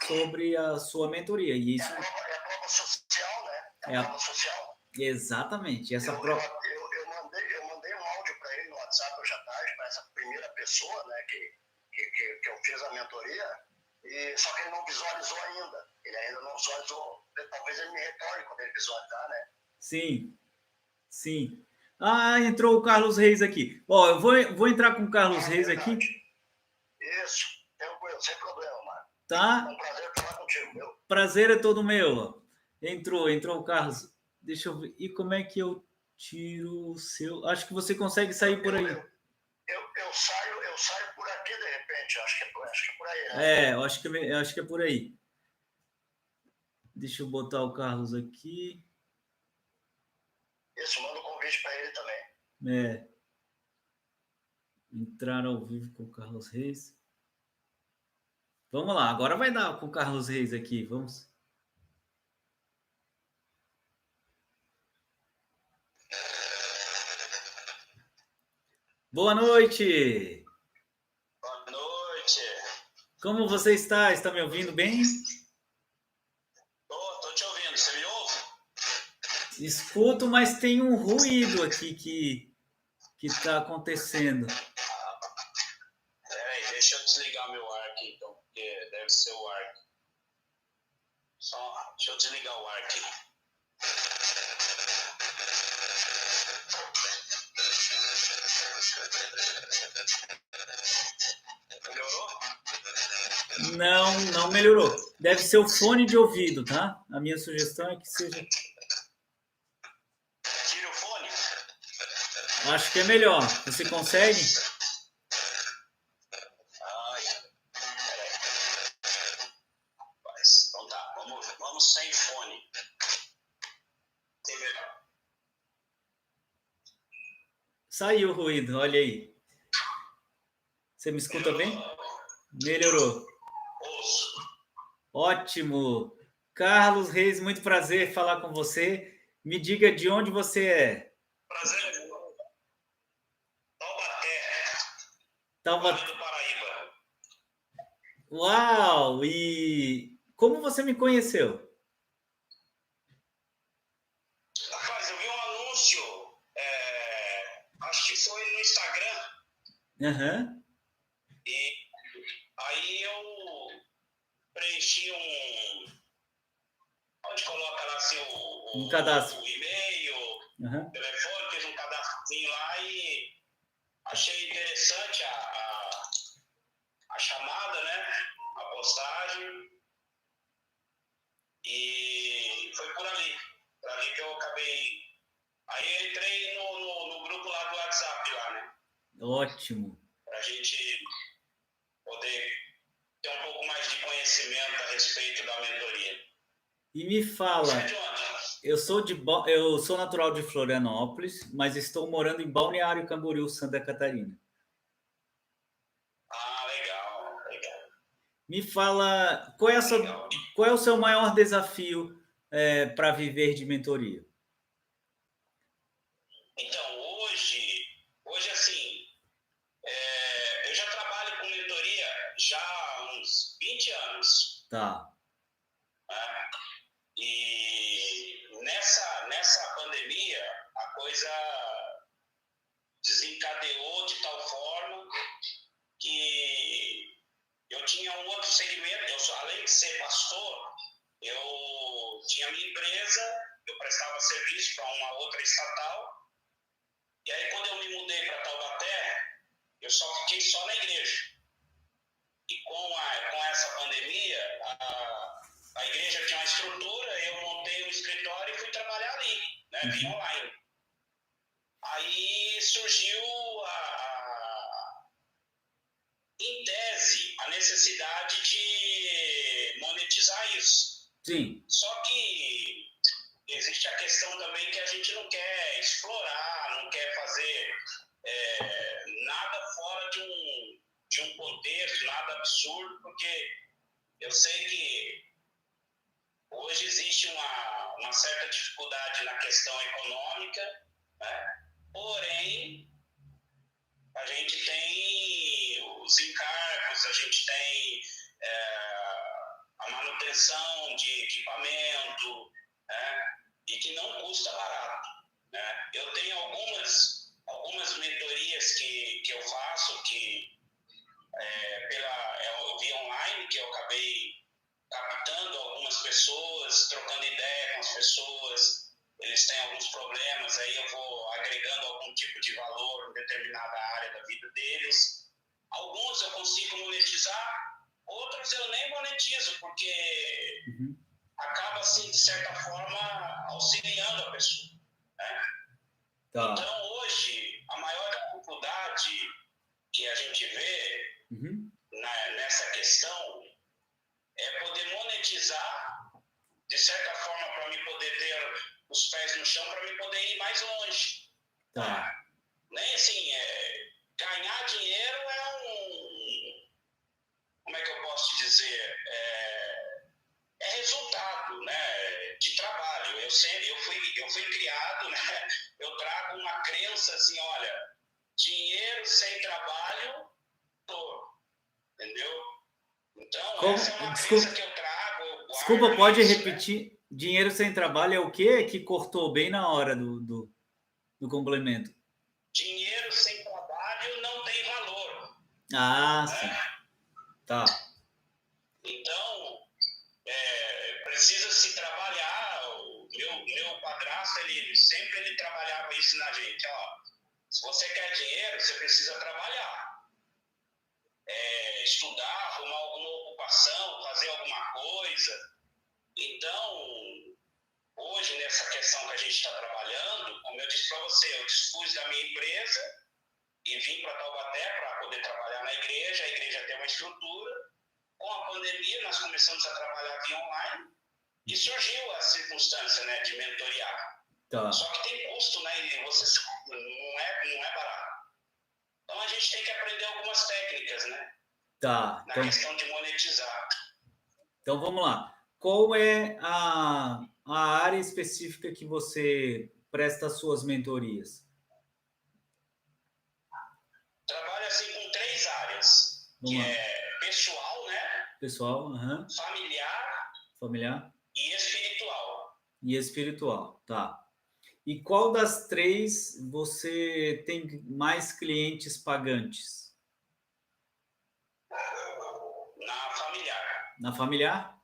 sobre a sua mentoria. E isso... É a prova social, né? É a prova social. Exatamente. Essa eu mandei um áudio para ele no WhatsApp hoje à tarde, para essa primeira pessoa, né, que eu fiz a mentoria, só que ele não visualizou ainda. Ele ainda não visualizou. Talvez ele me retorne quando ele visualizar, né? Sim. Ah, entrou o Carlos Reis aqui. Ó, eu vou entrar com o Carlos Reis aqui. Isso, tranquilo, sem problema, Marco. Tá? É um prazer falar contigo, meu. Prazer é todo meu. Entrou o Carlos. Deixa eu ver. E como é que eu tiro o seu? Acho que você consegue sair por aí. Eu saio por aqui de repente. Acho que é por aí, né? Eu acho que é por aí. Deixa eu botar o Carlos aqui. Isso, manda um convite para ele também. Entrar ao vivo com o Carlos Reis. Vamos lá, agora vai dar com o Carlos Reis aqui. Vamos. Boa noite! Boa noite! Como você está? Está me ouvindo bem? Tô te ouvindo, você me ouve? Escuto, mas tem um ruído aqui que está acontecendo. Peraí, deixa eu desligar meu ar aqui, então, porque deve ser o ar. Deixa eu desligar o ar aqui. Melhorou? Não melhorou. Deve ser o fone de ouvido, tá? A minha sugestão é que seja... Tira o fone? Acho que é melhor. Você consegue? Então tá, vamos sem fone. Tem melhor? Saiu o ruído, olha aí. Você me escuta bem? Melhorou. Ouço. Ótimo. Carlos Reis, muito prazer falar com você. Me diga de onde você é. Prazer. Taubaté do Paraíba. Uau! E como você me conheceu? Rapaz, eu vi um anúncio, acho que foi no Instagram. Uhum. E aí eu preenchi onde coloca lá assim, Um cadastro. o e-mail, telefone, fiz um cadastrozinho lá e achei interessante a chamada, né? A postagem. E foi por ali que eu acabei. Aí eu entrei no grupo lá do WhatsApp lá, né? Ótimo. Pra gente poder ter um pouco mais de conhecimento a respeito da mentoria. E me fala, Você é de onde? eu sou natural de Florianópolis, mas estou morando em Balneário Camboriú, Santa Catarina. Ah, legal. Me fala, qual é o seu maior desafio para viver de mentoria? Então, hoje assim, eu já trabalho com mentoria já há uns 20 anos. Tá. Né? E nessa pandemia coisa desencadeou de tal forma que eu tinha um outro segmento. Além de ser pastor, eu tinha minha empresa, eu prestava serviço para uma outra estatal. E aí, quando eu me mudei para Taubaté, eu só fiquei só na igreja. E com essa pandemia, a igreja tinha uma estrutura, eu montei um escritório e fui trabalhar ali, né, via online. Aí surgiu, em tese, a necessidade de monetizar isso. Sim. Só que existe a questão também que a gente não quer explorar, não quer fazer nada fora de um contexto, nada absurdo, porque eu sei que hoje existe uma certa dificuldade na questão econômica, né? Porém, a gente tem os encargos, a gente tem a manutenção de equipamento, né? E que não custa barato, né? Eu tenho algumas mentorias que eu faço, que via online, que eu acabei captando algumas pessoas, trocando ideia com as pessoas. Eles têm alguns problemas, aí eu vou agregando algum tipo de valor em determinada área da vida deles. Alguns eu consigo monetizar, outros eu nem monetizo, porque acaba, assim, de certa forma, auxiliando a pessoa, né? Tá. Então, hoje, a maior dificuldade que a gente vê nessa questão é poder monetizar, de certa forma, para me poder ter os pés no chão, para me poder ir mais longe. Tá. Nem assim, ganhar dinheiro como é que eu posso te dizer? É resultado, né, de trabalho. Eu fui criado, né, eu trago uma crença assim, olha, dinheiro sem trabalho, entendeu? Então, essa é uma crença que eu trago. Desculpa, pode repetir? Né? Dinheiro sem trabalho é o quê? Que cortou bem na hora do complemento. Dinheiro sem trabalho não tem valor. Ah, né? Sim. Tá. Então, precisa se trabalhar. O meu padrasto, ele sempre trabalhava isso na gente. Ó, se você quer dinheiro, você precisa trabalhar. Estudar, arrumar alguma ocupação, fazer alguma coisa. Então, hoje, nessa questão que a gente está trabalhando, como eu disse para você, eu dispus da minha empresa e vim para Taubaté para poder trabalhar na igreja. A igreja tem uma estrutura. Com a pandemia, nós começamos a trabalhar via online e surgiu a circunstância, né, de mentorear. Tá. Só que tem custo, né, e você não é barato. Então, a gente tem que aprender algumas técnicas, né? Tá. Na questão de monetizar. Então, vamos lá. Qual é a área específica que você presta as suas mentorias? Trabalho, assim, com 3 áreas. Vamos lá. É pessoal, né? Pessoal, familiar e espiritual. E espiritual, tá. E qual das 3 você tem mais clientes pagantes? Na familiar. Na familiar?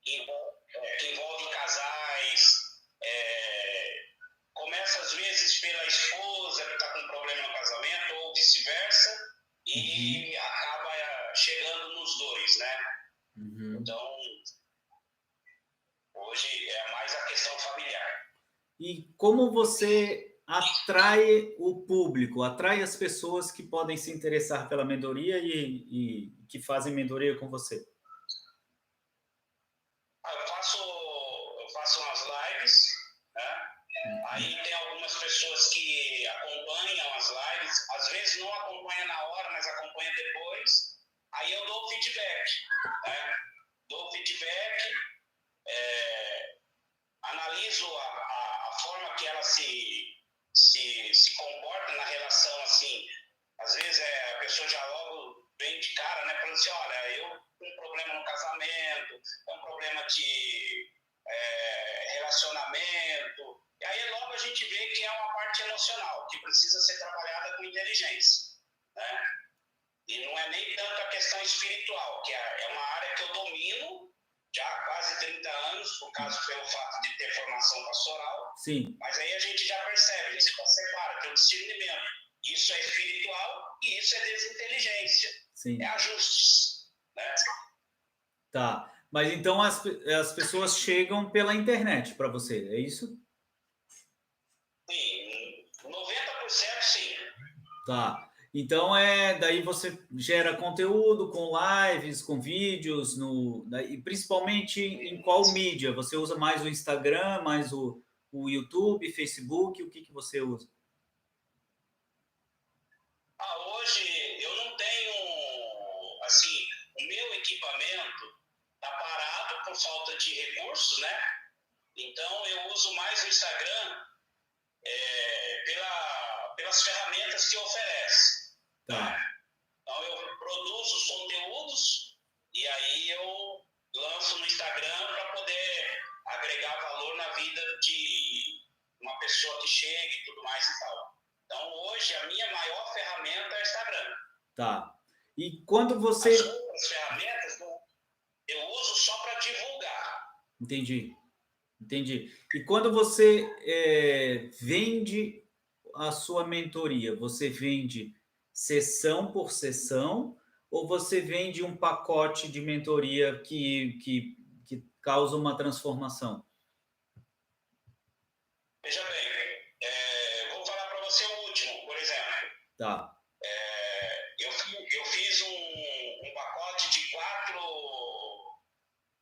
Que envolve casais. Começa, às vezes, pela esposa que está com problema no casamento, ou vice-versa, e acaba chegando nos dois, né? Então, hoje é mais a questão familiar. E como você atrai o público, atrai as pessoas que podem se interessar pela mentoria e que fazem mentoria com você? Eu faço umas lives, né? Aí tem algumas pessoas que acompanham as lives, às vezes não acompanham na hora, mas acompanham depois. Aí eu dou feedback, né? Dou feedback, analiso a forma que ela se comporta na relação, assim. Às vezes a pessoa já logo vem de cara, né, falando assim, olha, eu tenho um problema no casamento, um problema de relacionamento, e E aí logo a gente vê que é uma parte emocional, que precisa ser trabalhada com inteligência, né? E não é nem tanto a questão espiritual, que é uma área que eu domino já há quase 30 anos, por causa pelo fato de ter formação pastoral. Sim. Mas aí a gente já percebe, a gente já separa, tem um discernimento. Isso é espiritual e isso é desinteligência. Sim. É ajustes, né? Tá. Mas então as pessoas chegam pela internet para você, é isso? Sim, 90% sim. Tá. Então daí você gera conteúdo com lives, com vídeos, e principalmente em qual mídia? Você usa mais o Instagram, mais o YouTube, Facebook? O que você usa? Hoje eu não tenho, assim, o meu equipamento está parado por falta de recursos, né? Então eu uso mais o Instagram pelas ferramentas que oferece. Tá. Então eu produzo os conteúdos e aí eu lanço no Instagram para poder agregar valor na vida de uma pessoa que chega e tudo mais e tal. Então hoje a minha maior ferramenta é o Instagram. Tá. E quando você... As outras ferramentas eu uso só para divulgar. Entendi. E quando você vende a sua mentoria, você vende sessão por sessão ou você vende um pacote de mentoria que causa uma transformação? Veja bem, vou falar para você o último, por exemplo. Tá. Eu fiz um pacote de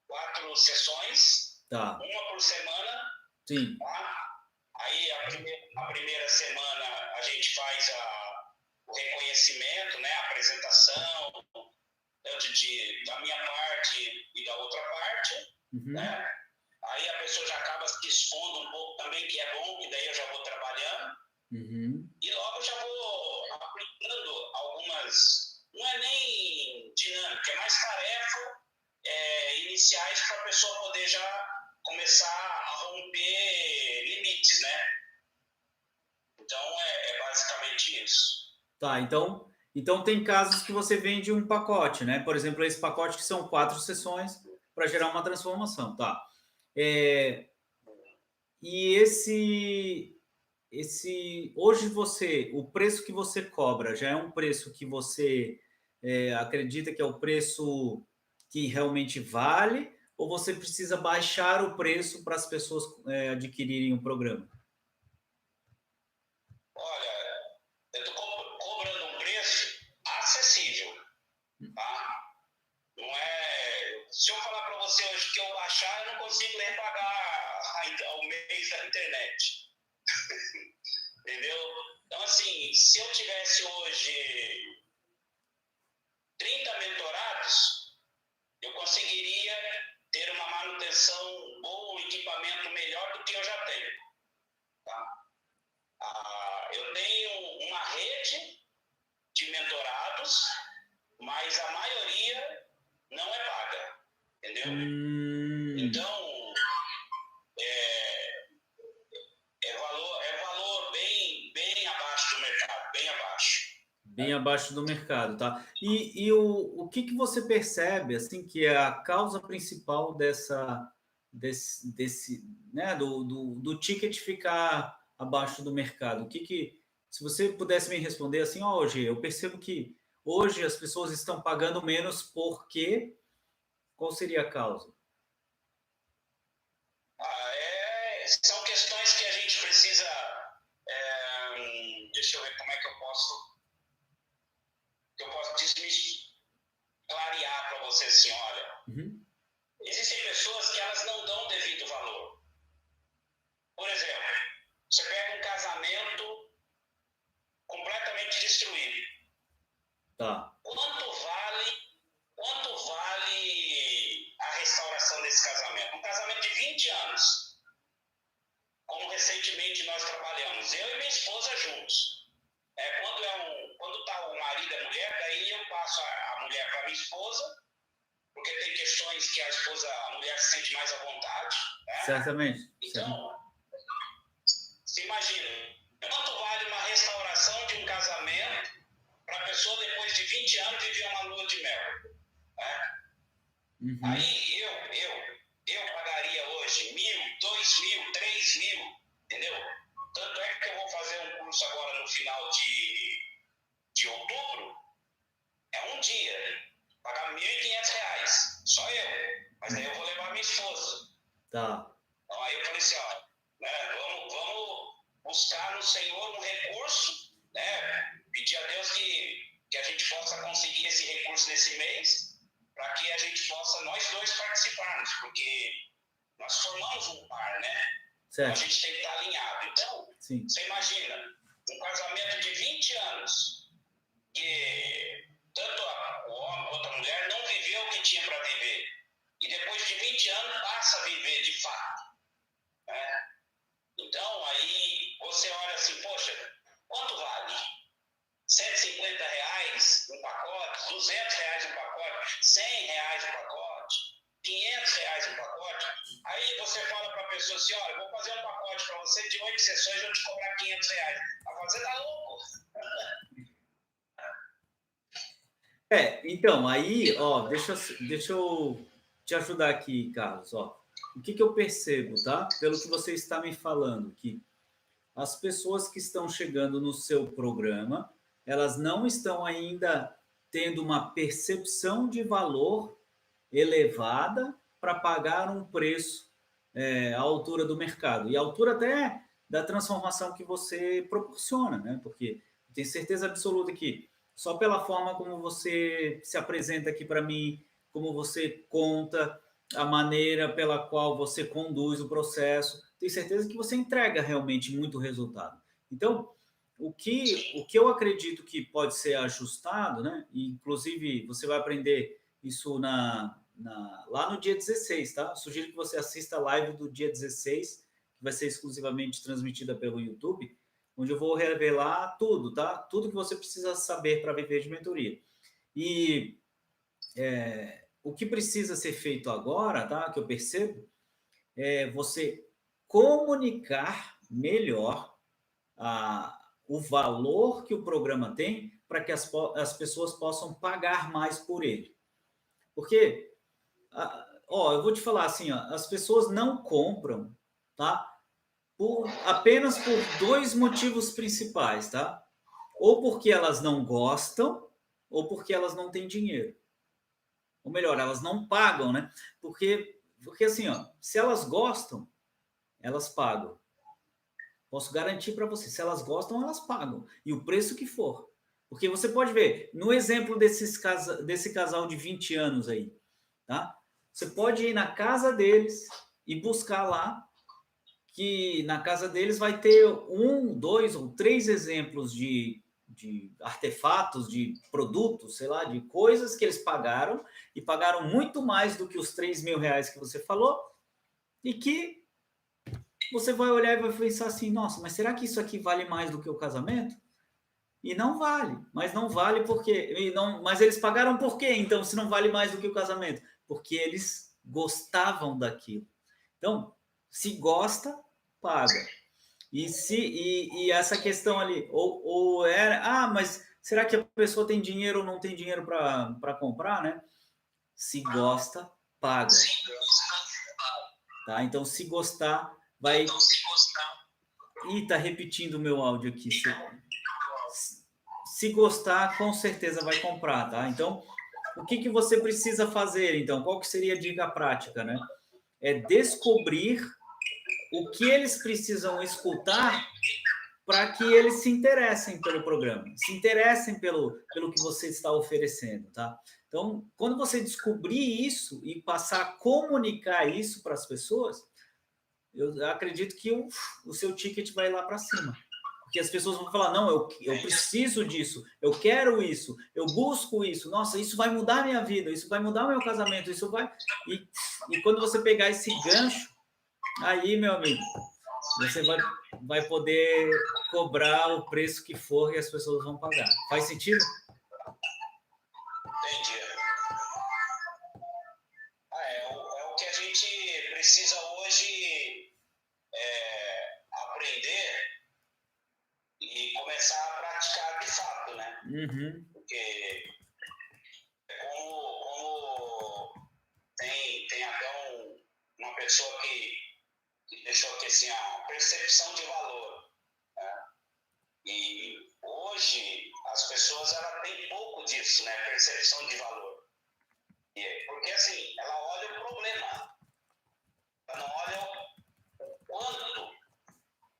quatro sessões, tá. Uma por semana. Sim. Tá? Aí a primeira semana a gente faz o reconhecimento, né, a apresentação, tanto da minha parte e da outra parte, né? Aí a pessoa já acaba se expondo um pouco também, que é bom, que daí eu já vou trabalhando. E logo já vou aplicando algumas, não é nem dinâmica, é mais tarefa iniciais para a pessoa poder já começar a romper limites, né? Então é basicamente isso. Tá, então tem casos que você vende um pacote, né? Por exemplo, esse pacote que são 4 sessões para gerar uma transformação, tá? E hoje o preço que você cobra já é um preço que você acredita que é o preço que realmente vale, ou você precisa baixar o preço para as pessoas adquirirem o programa? Olha, eu estou cobrando um preço acessível, tá? Não é... Se eu falar para você hoje que eu baixar, eu não consigo nem pagar ao mês da internet. Entendeu? Então, assim, se eu tivesse hoje 30 mentorados, eu conseguiria ter uma manutenção ou um equipamento melhor do que eu já tenho. Tá? Eu tenho uma rede de mentorados, mas a maioria não é paga. Entendeu? Então, é valor bem abaixo do mercado, bem abaixo. Bem abaixo do mercado, tá? E o que você percebe, assim, que é a causa principal desse né, do ticket ficar abaixo do mercado? Se você pudesse me responder assim, hoje eu percebo que hoje as pessoas estão pagando menos porque qual seria a causa? São questões que a gente precisa. Deixa eu ver como é que eu posso clarear para você assim, olha. Existem pessoas que elas não dão devido valor. Por exemplo, você pega um casamento completamente destruído. Tá. Quanto vale a restauração desse casamento? Um casamento de 20 anos. Como recentemente nós trabalhamos, eu e minha esposa juntos. Quando está o marido e a mulher, daí eu passo a mulher para minha esposa, porque tem questões que a mulher se sente mais à vontade. Né? Certamente. Então, Você imagina, quanto vale uma restauração de um casamento para a pessoa, depois de 20 anos, viver uma lua de mel? Né? Uhum. Aí eu pagaria hoje 1.000, 2.000, 3.000, entendeu? Tanto é que eu vou fazer um curso agora no final de outubro, é um dia, pagar R$1.500, só eu, mas aí eu vou levar minha esposa. Tá. Então aí eu falei assim, ó, né, vamos buscar no Senhor um recurso, né, pedir a Deus que a gente possa conseguir esse recurso nesse mês, para que a gente possa, nós dois, participarmos, porque nós formamos um par, né? Então a gente tem que estar alinhado. Então, sim, você imagina, um casamento de 20 anos, que tanto o homem quanto a mulher não viveu o que tinha para viver, e depois de 20 anos passa a viver de fato. Né? Então, aí você olha assim, poxa, quanto vale? R$150 um pacote, R$200 um pacote, R$100 um pacote, R$500 um pacote. Aí você fala para a pessoa assim, olha, eu vou fazer um pacote para você de 8 sessões, eu vou te cobrar R$500. Você tá louco? Então, aí, ó, deixa eu te ajudar aqui, Carlos, ó. O que eu percebo, tá? Pelo que você está me falando, que as pessoas que estão chegando no seu programa, elas não estão ainda tendo uma percepção de valor elevada para pagar um preço à altura do mercado. E à altura até da transformação que você proporciona, né? Porque tenho certeza absoluta que só pela forma como você se apresenta aqui para mim, como você conta, a maneira pela qual você conduz o processo, tenho certeza que você entrega realmente muito resultado. Então, o que eu acredito que pode ser ajustado, né? E, inclusive, você vai aprender isso lá no dia 16, tá? Eu sugiro que você assista a live do dia 16, que vai ser exclusivamente transmitida pelo YouTube, onde eu vou revelar tudo, tá? Tudo que você precisa saber para viver de mentoria. E o que precisa ser feito agora, tá? Que eu percebo, é você comunicar melhor o valor que o programa tem para que as pessoas possam pagar mais por ele. Porque, eu vou te falar assim, ó, as pessoas não compram, tá? Apenas por dois motivos principais, tá? Ou porque elas não gostam, ou porque elas não têm dinheiro. Ou melhor, elas não pagam, né? Porque assim, ó, se elas gostam, elas pagam. Posso garantir para você, se elas gostam, elas pagam. E o preço que for. Porque você pode ver, no exemplo desse casal de 20 anos aí, tá? Você pode ir na casa deles e buscar lá, que na casa deles vai ter 1, 2 ou 3 exemplos de artefatos, de produtos, sei lá, de coisas que eles pagaram, e pagaram muito mais do que os R$3.000 que você falou, e que você vai olhar e vai pensar assim, nossa, mas será que isso aqui vale mais do que o casamento? E não vale, mas não vale porque... mas eles pagaram por quê, então, se não vale mais do que o casamento? Porque eles gostavam daquilo. Então, se gosta, paga. E essa questão ali, ou era, mas será que a pessoa tem dinheiro ou não tem dinheiro para comprar, né? Se gosta, paga. Tá? Então, se gostar, vai... Ih, tá repetindo o meu áudio aqui. Se gostar, com certeza vai comprar, tá? Então, o que você precisa fazer, então? Qual que seria a dica prática, né? É descobrir o que eles precisam escutar para que eles se interessem pelo programa, se interessem pelo que você está oferecendo, tá? Então, quando você descobrir isso e passar a comunicar isso para as pessoas, eu acredito que o seu ticket vai lá para cima. Porque as pessoas vão falar, não, eu preciso disso, eu quero isso, eu busco isso, nossa, isso vai mudar a minha vida, isso vai mudar o meu casamento, isso vai... E quando você pegar esse gancho, aí, meu amigo, você vai poder cobrar o preço que for e as pessoas vão pagar. Faz sentido? Entendi. É o que a gente precisa hoje aprender e começar a praticar de fato, né? Uhum. Porque como tem até uma pessoa que deixou aqui assim, a percepção de valor, né? E hoje as pessoas ela têm pouco disso, né? Percepção de valor. Porque assim, ela olha o problema, ela não olha o quanto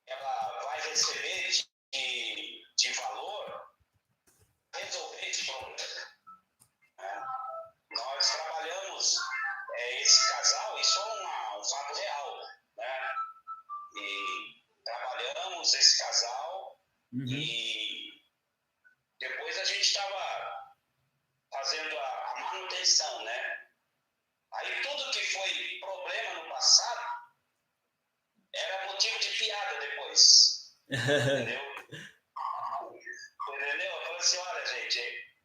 ela vai receber de valor para resolver esse problema, né? Nós trabalhamos esse casal, isso é um fato real, né? E trabalhamos esse casal e depois a gente estava fazendo a manutenção, né? Aí tudo que foi problema no passado era motivo de piada depois, entendeu? Entendeu? Eu falei assim, olha, gente,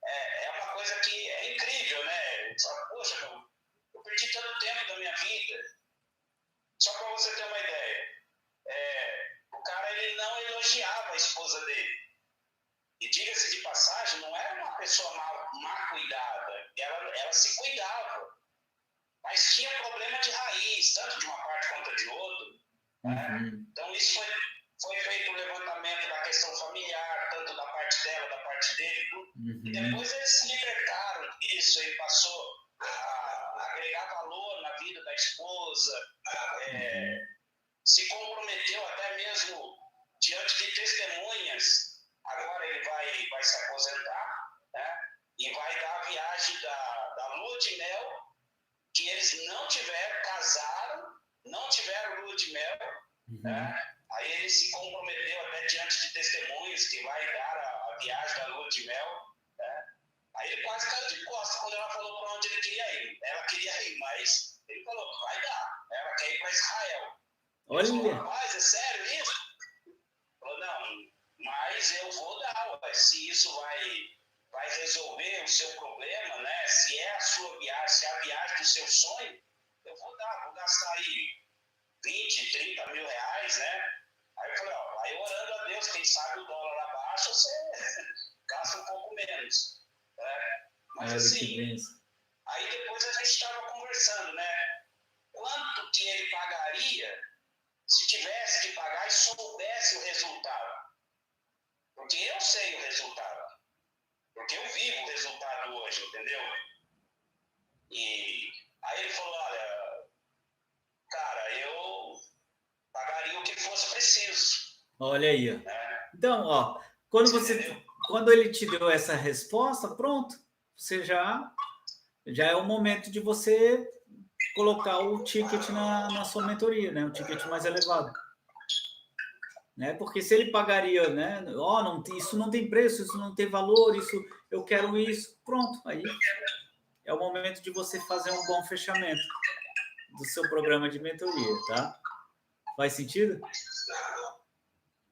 é uma coisa que é incrível, né? Só, poxa, eu perdi tanto tempo da minha vida. Só para você ter uma ideia, o cara ele não elogiava a esposa dele. E diga-se de passagem, não era uma pessoa má cuidada, ela se cuidava. Mas tinha problema de raiz, tanto de uma parte quanto de outra. Né? Então isso foi feito o levantamento da questão familiar, tanto da parte dela, da parte dele, tudo. E depois eles se libertaram disso, ele passou a agregar valor na vida da esposa, se comprometeu até mesmo diante de testemunhas. Agora ele vai se aposentar, né? E vai dar a viagem da lua de mel, que eles não tiveram, casaram, não tiveram lua de mel, né? Aí ele se comprometeu até diante de testemunhas que vai dar a viagem da lua de mel, né? Aí ele quase caiu de costas quando ela falou para onde ele queria ir. Ela queria ir, mas ele falou, vai dar. Ela quer ir para Israel. Ele falou, rapaz, é sério isso? Ele falou, não, mas eu vou dar, se isso vai resolver o seu problema, né? Se é a sua viagem, se é a viagem do seu sonho, eu vou gastar aí 20, 30 mil reais, né? Aí eu falei, vai orando a Deus, quem sabe o dólar abaixo, você gasta um pouco menos, né? Mas assim, aí depois a gente estava conversando, né? Quanto que ele pagaria se tivesse que pagar e soubesse o resultado? Porque eu sei o resultado. Porque eu vivo o resultado hoje, entendeu? E aí ele falou, olha, cara, eu pagaria o que fosse preciso. Olha aí. Né? Então, ó, quando ele te deu essa resposta, pronto, você já é o momento de você colocar o ticket na sua mentoria, né? O ticket mais elevado. Né? Porque se ele pagaria, né? Isso não tem preço, isso não tem valor, isso eu quero isso, pronto. Aí é o momento de você fazer um bom fechamento do seu programa de mentoria, tá? Faz sentido?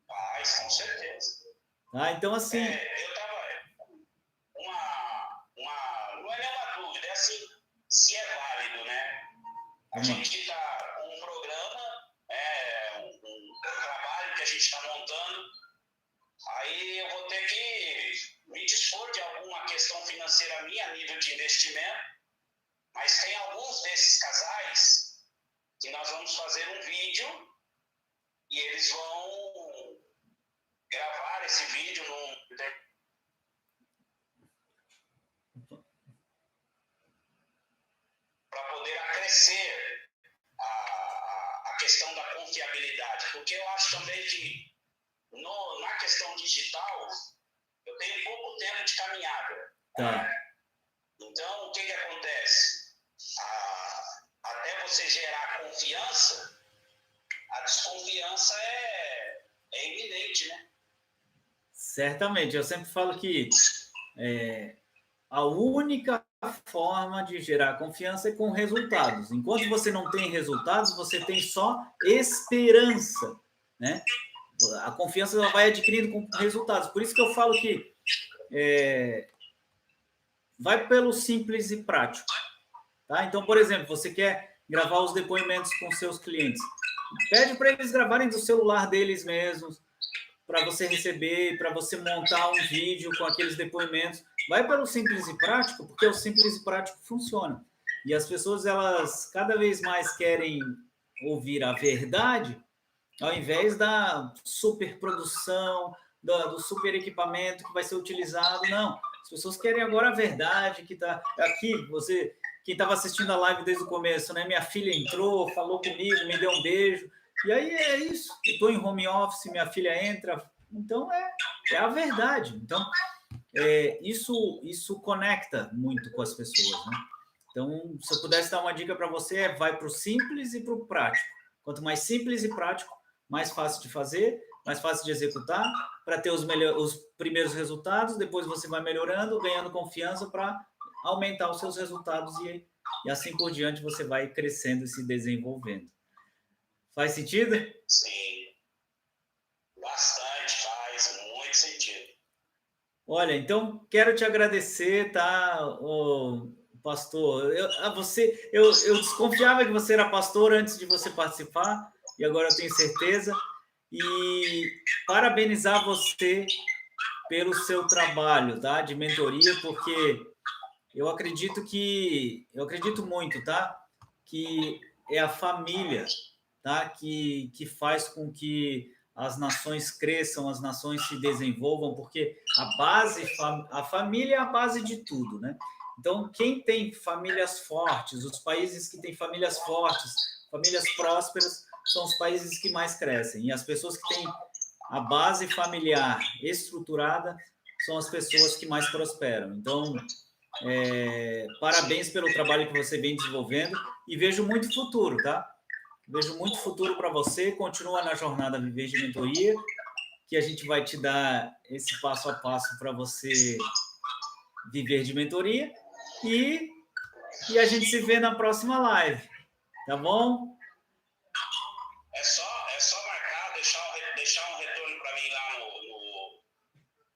Faz, com certeza. Tá? Então, assim... eu tava... não é nenhuma dúvida, é assim, se é válido, né? A gente está com um programa, um trabalho que a gente está montando, aí eu vou ter que me dispor de alguma questão financeira minha a nível de investimento, mas tem alguns desses casais que nós vamos fazer um vídeo e eles vão gravar esse vídeo para poder acrescer a questão da confiabilidade, porque eu acho também que na questão digital eu tenho pouco tempo de caminhada. Tá. Então, o que acontece? Até você gerar confiança, a desconfiança é iminente, né? Certamente. Eu sempre falo que a única forma de gerar confiança é com resultados. Enquanto você não tem resultados, você tem só esperança, né? A confiança ela vai adquirindo com resultados. Por isso que eu falo que vai pelo simples e prático. Tá? Então, por exemplo, você quer gravar os depoimentos com seus clientes. Pede para eles gravarem do celular deles mesmos, para você receber, para você montar um vídeo com aqueles depoimentos. Vai pelo simples e prático, porque o simples e prático funciona. E as pessoas, elas cada vez mais querem ouvir a verdade, ao invés da superprodução, do super equipamento que vai ser utilizado. Não, as pessoas querem agora a verdade que está aqui. Você, quem estava assistindo a live desde o começo, né? Minha filha entrou, falou comigo, me deu um beijo. E aí é isso. Eu estou em home office, minha filha entra. Então é a verdade. Então isso conecta muito com as pessoas, né? Então, se eu pudesse dar uma dica para você, vai para o simples e para o prático. Quanto mais simples e prático, mais fácil de fazer, mais fácil de executar, para ter os primeiros resultados, depois você vai melhorando, ganhando confiança para aumentar os seus resultados e assim por diante você vai crescendo e se desenvolvendo. Faz sentido? Sim, bastante, faz muito sentido. Olha, então quero te agradecer, tá, pastor? Eu desconfiava que você era pastor antes de você participar, e agora eu tenho certeza. E parabenizar você pelo seu trabalho, tá? De mentoria, porque eu acredito muito, tá? Que é a família, tá? Que faz com que as nações cresçam, as nações se desenvolvam, porque a família é a base de tudo, né? Então, quem tem famílias fortes, os países que têm famílias fortes, famílias prósperas, são os países que mais crescem. E as pessoas que têm a base familiar estruturada são as pessoas que mais prosperam. Então, parabéns pelo trabalho que você vem desenvolvendo e vejo muito futuro, tá? Vejo muito futuro para você. Continua na jornada Viver de Mentoria, que a gente vai te dar esse passo a passo para você viver de mentoria. E a gente se vê na próxima live, tá bom? É só marcar, deixar um retorno para mim lá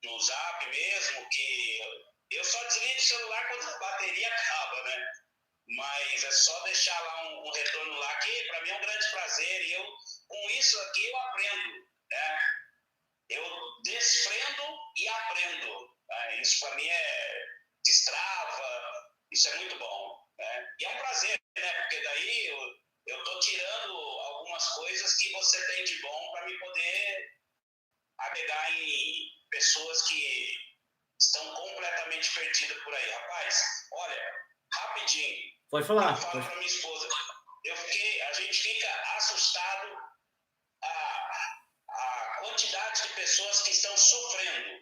no Zap mesmo, que eu só desligo o celular quando a bateria acaba, né? Mas é só deixar lá um retorno lá, que para mim é um grande prazer, e com isso aqui eu aprendo, né? Eu desprendo e aprendo, né? Isso para mim destrava, isso é muito bom, né? E é um prazer, né? Porque daí eu estou tirando algumas coisas que você tem de bom para me poder agregar em pessoas que estão completamente perdidas por aí. Rapaz, olha, rapidinho. Pode falar. Eu falo para minha esposa, a gente fica assustado a quantidade de pessoas que estão sofrendo.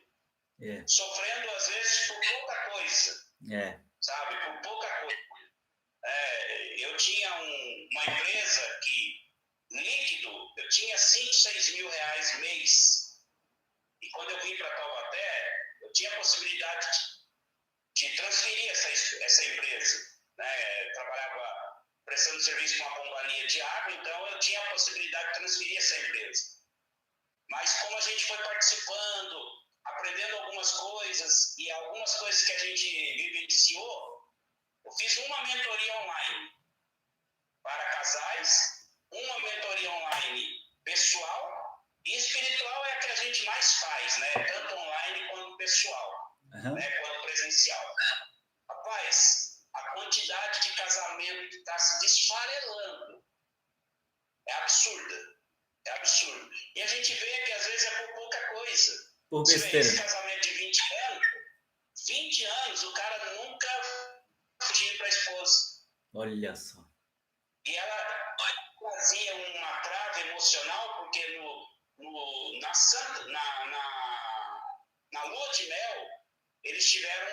Sofrendo, às vezes, por pouca coisa. Sabe? Por pouca coisa. Eu tinha uma empresa que, líquido, eu tinha 5, 6 mil reais mês. E quando eu vim para Taubaté, eu tinha a possibilidade de transferir essa empresa, né? Eu trabalhava prestando serviço para uma companhia de água, então eu tinha a possibilidade de transferir essa empresa. Mas como a gente foi participando, aprendendo algumas coisas, e algumas coisas que a gente vivenciou, eu fiz uma mentoria online para casais, uma mentoria online pessoal, e espiritual é a que a gente mais faz, né? Tanto online quanto pessoal, né? Quanto presencial. Rapaz, a quantidade de casamento que está se desfarelando é absurda. É absurdo. E a gente vê que às vezes é por pouca coisa. Por besteira. Você vê esse casamento de 20 anos, o cara nunca fugiu para a esposa. Olha só. E ela fazia uma trava emocional, porque na lua de mel, eles tiveram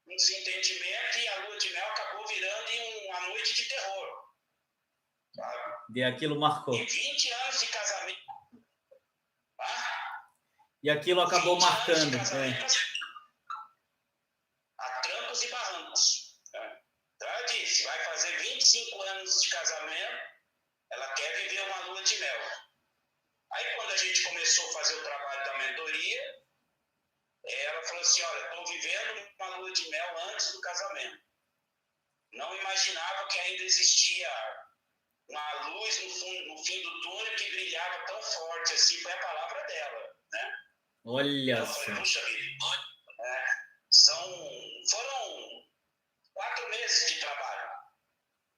um desentendimento e a lua de mel acabou virando em uma noite de terror. Sabe? E aquilo marcou. E 20 anos de casamento. E aquilo acabou marcando. A trancos e barrancos. Então ela disse, vai fazer 25 anos de casamento, ela quer viver uma lua de mel. Aí quando a gente começou a fazer o trabalho da mentoria, ela falou assim, olha, estou vivendo uma lua de mel antes do casamento. Não imaginava que ainda existia uma luz no fim do túnel que brilhava tão forte assim, foi a palavra dela, né? Olha Eu só. falei, puxa vida, foram 4 meses de trabalho.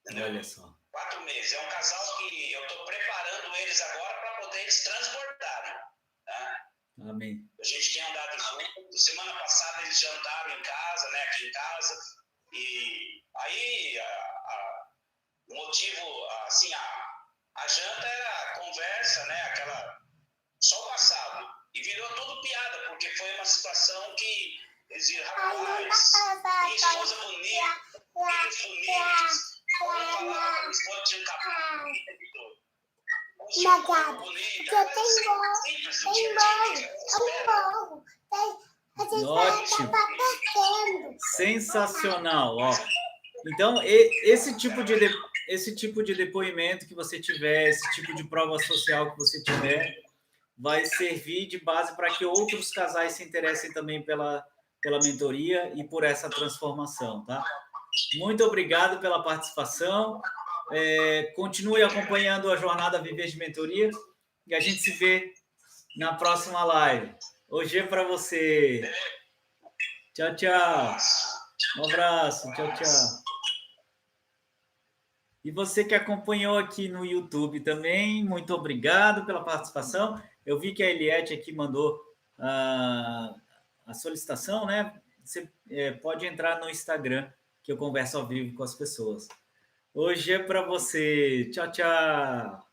Entendeu? Olha só. 4 meses. É um casal que eu estou preparando eles agora para poder eles transbordarem. Né? Amém. A gente tem andado junto. Semana passada eles jantaram em casa, né, aqui em casa. E aí o motivo, assim, a janta era a conversa, né, aquela só o passado. E virou tudo piada, porque foi uma situação que eles viram, rapaz, minha esposa bonita, filhos bonitos. Vamos falar, minha esposa tinha um cabelo bonito. Ótimo. Sensacional, ó. Então, esse tipo de depoimento que você tiver, esse tipo de prova social que você tiver, vai servir de base para que outros casais se interessem também pela mentoria e por essa transformação, tá? Muito obrigado pela participação. Continue acompanhando a jornada Viver de Mentoria e a gente se vê na próxima live. Hoje é para você. Tchau, tchau. Um abraço. Tchau, tchau. E você que acompanhou aqui no YouTube também, muito obrigado pela participação. Eu vi que a Eliette aqui mandou a solicitação, né? Você pode entrar no Instagram, que eu converso ao vivo com as pessoas. Hoje é para você. Tchau, tchau.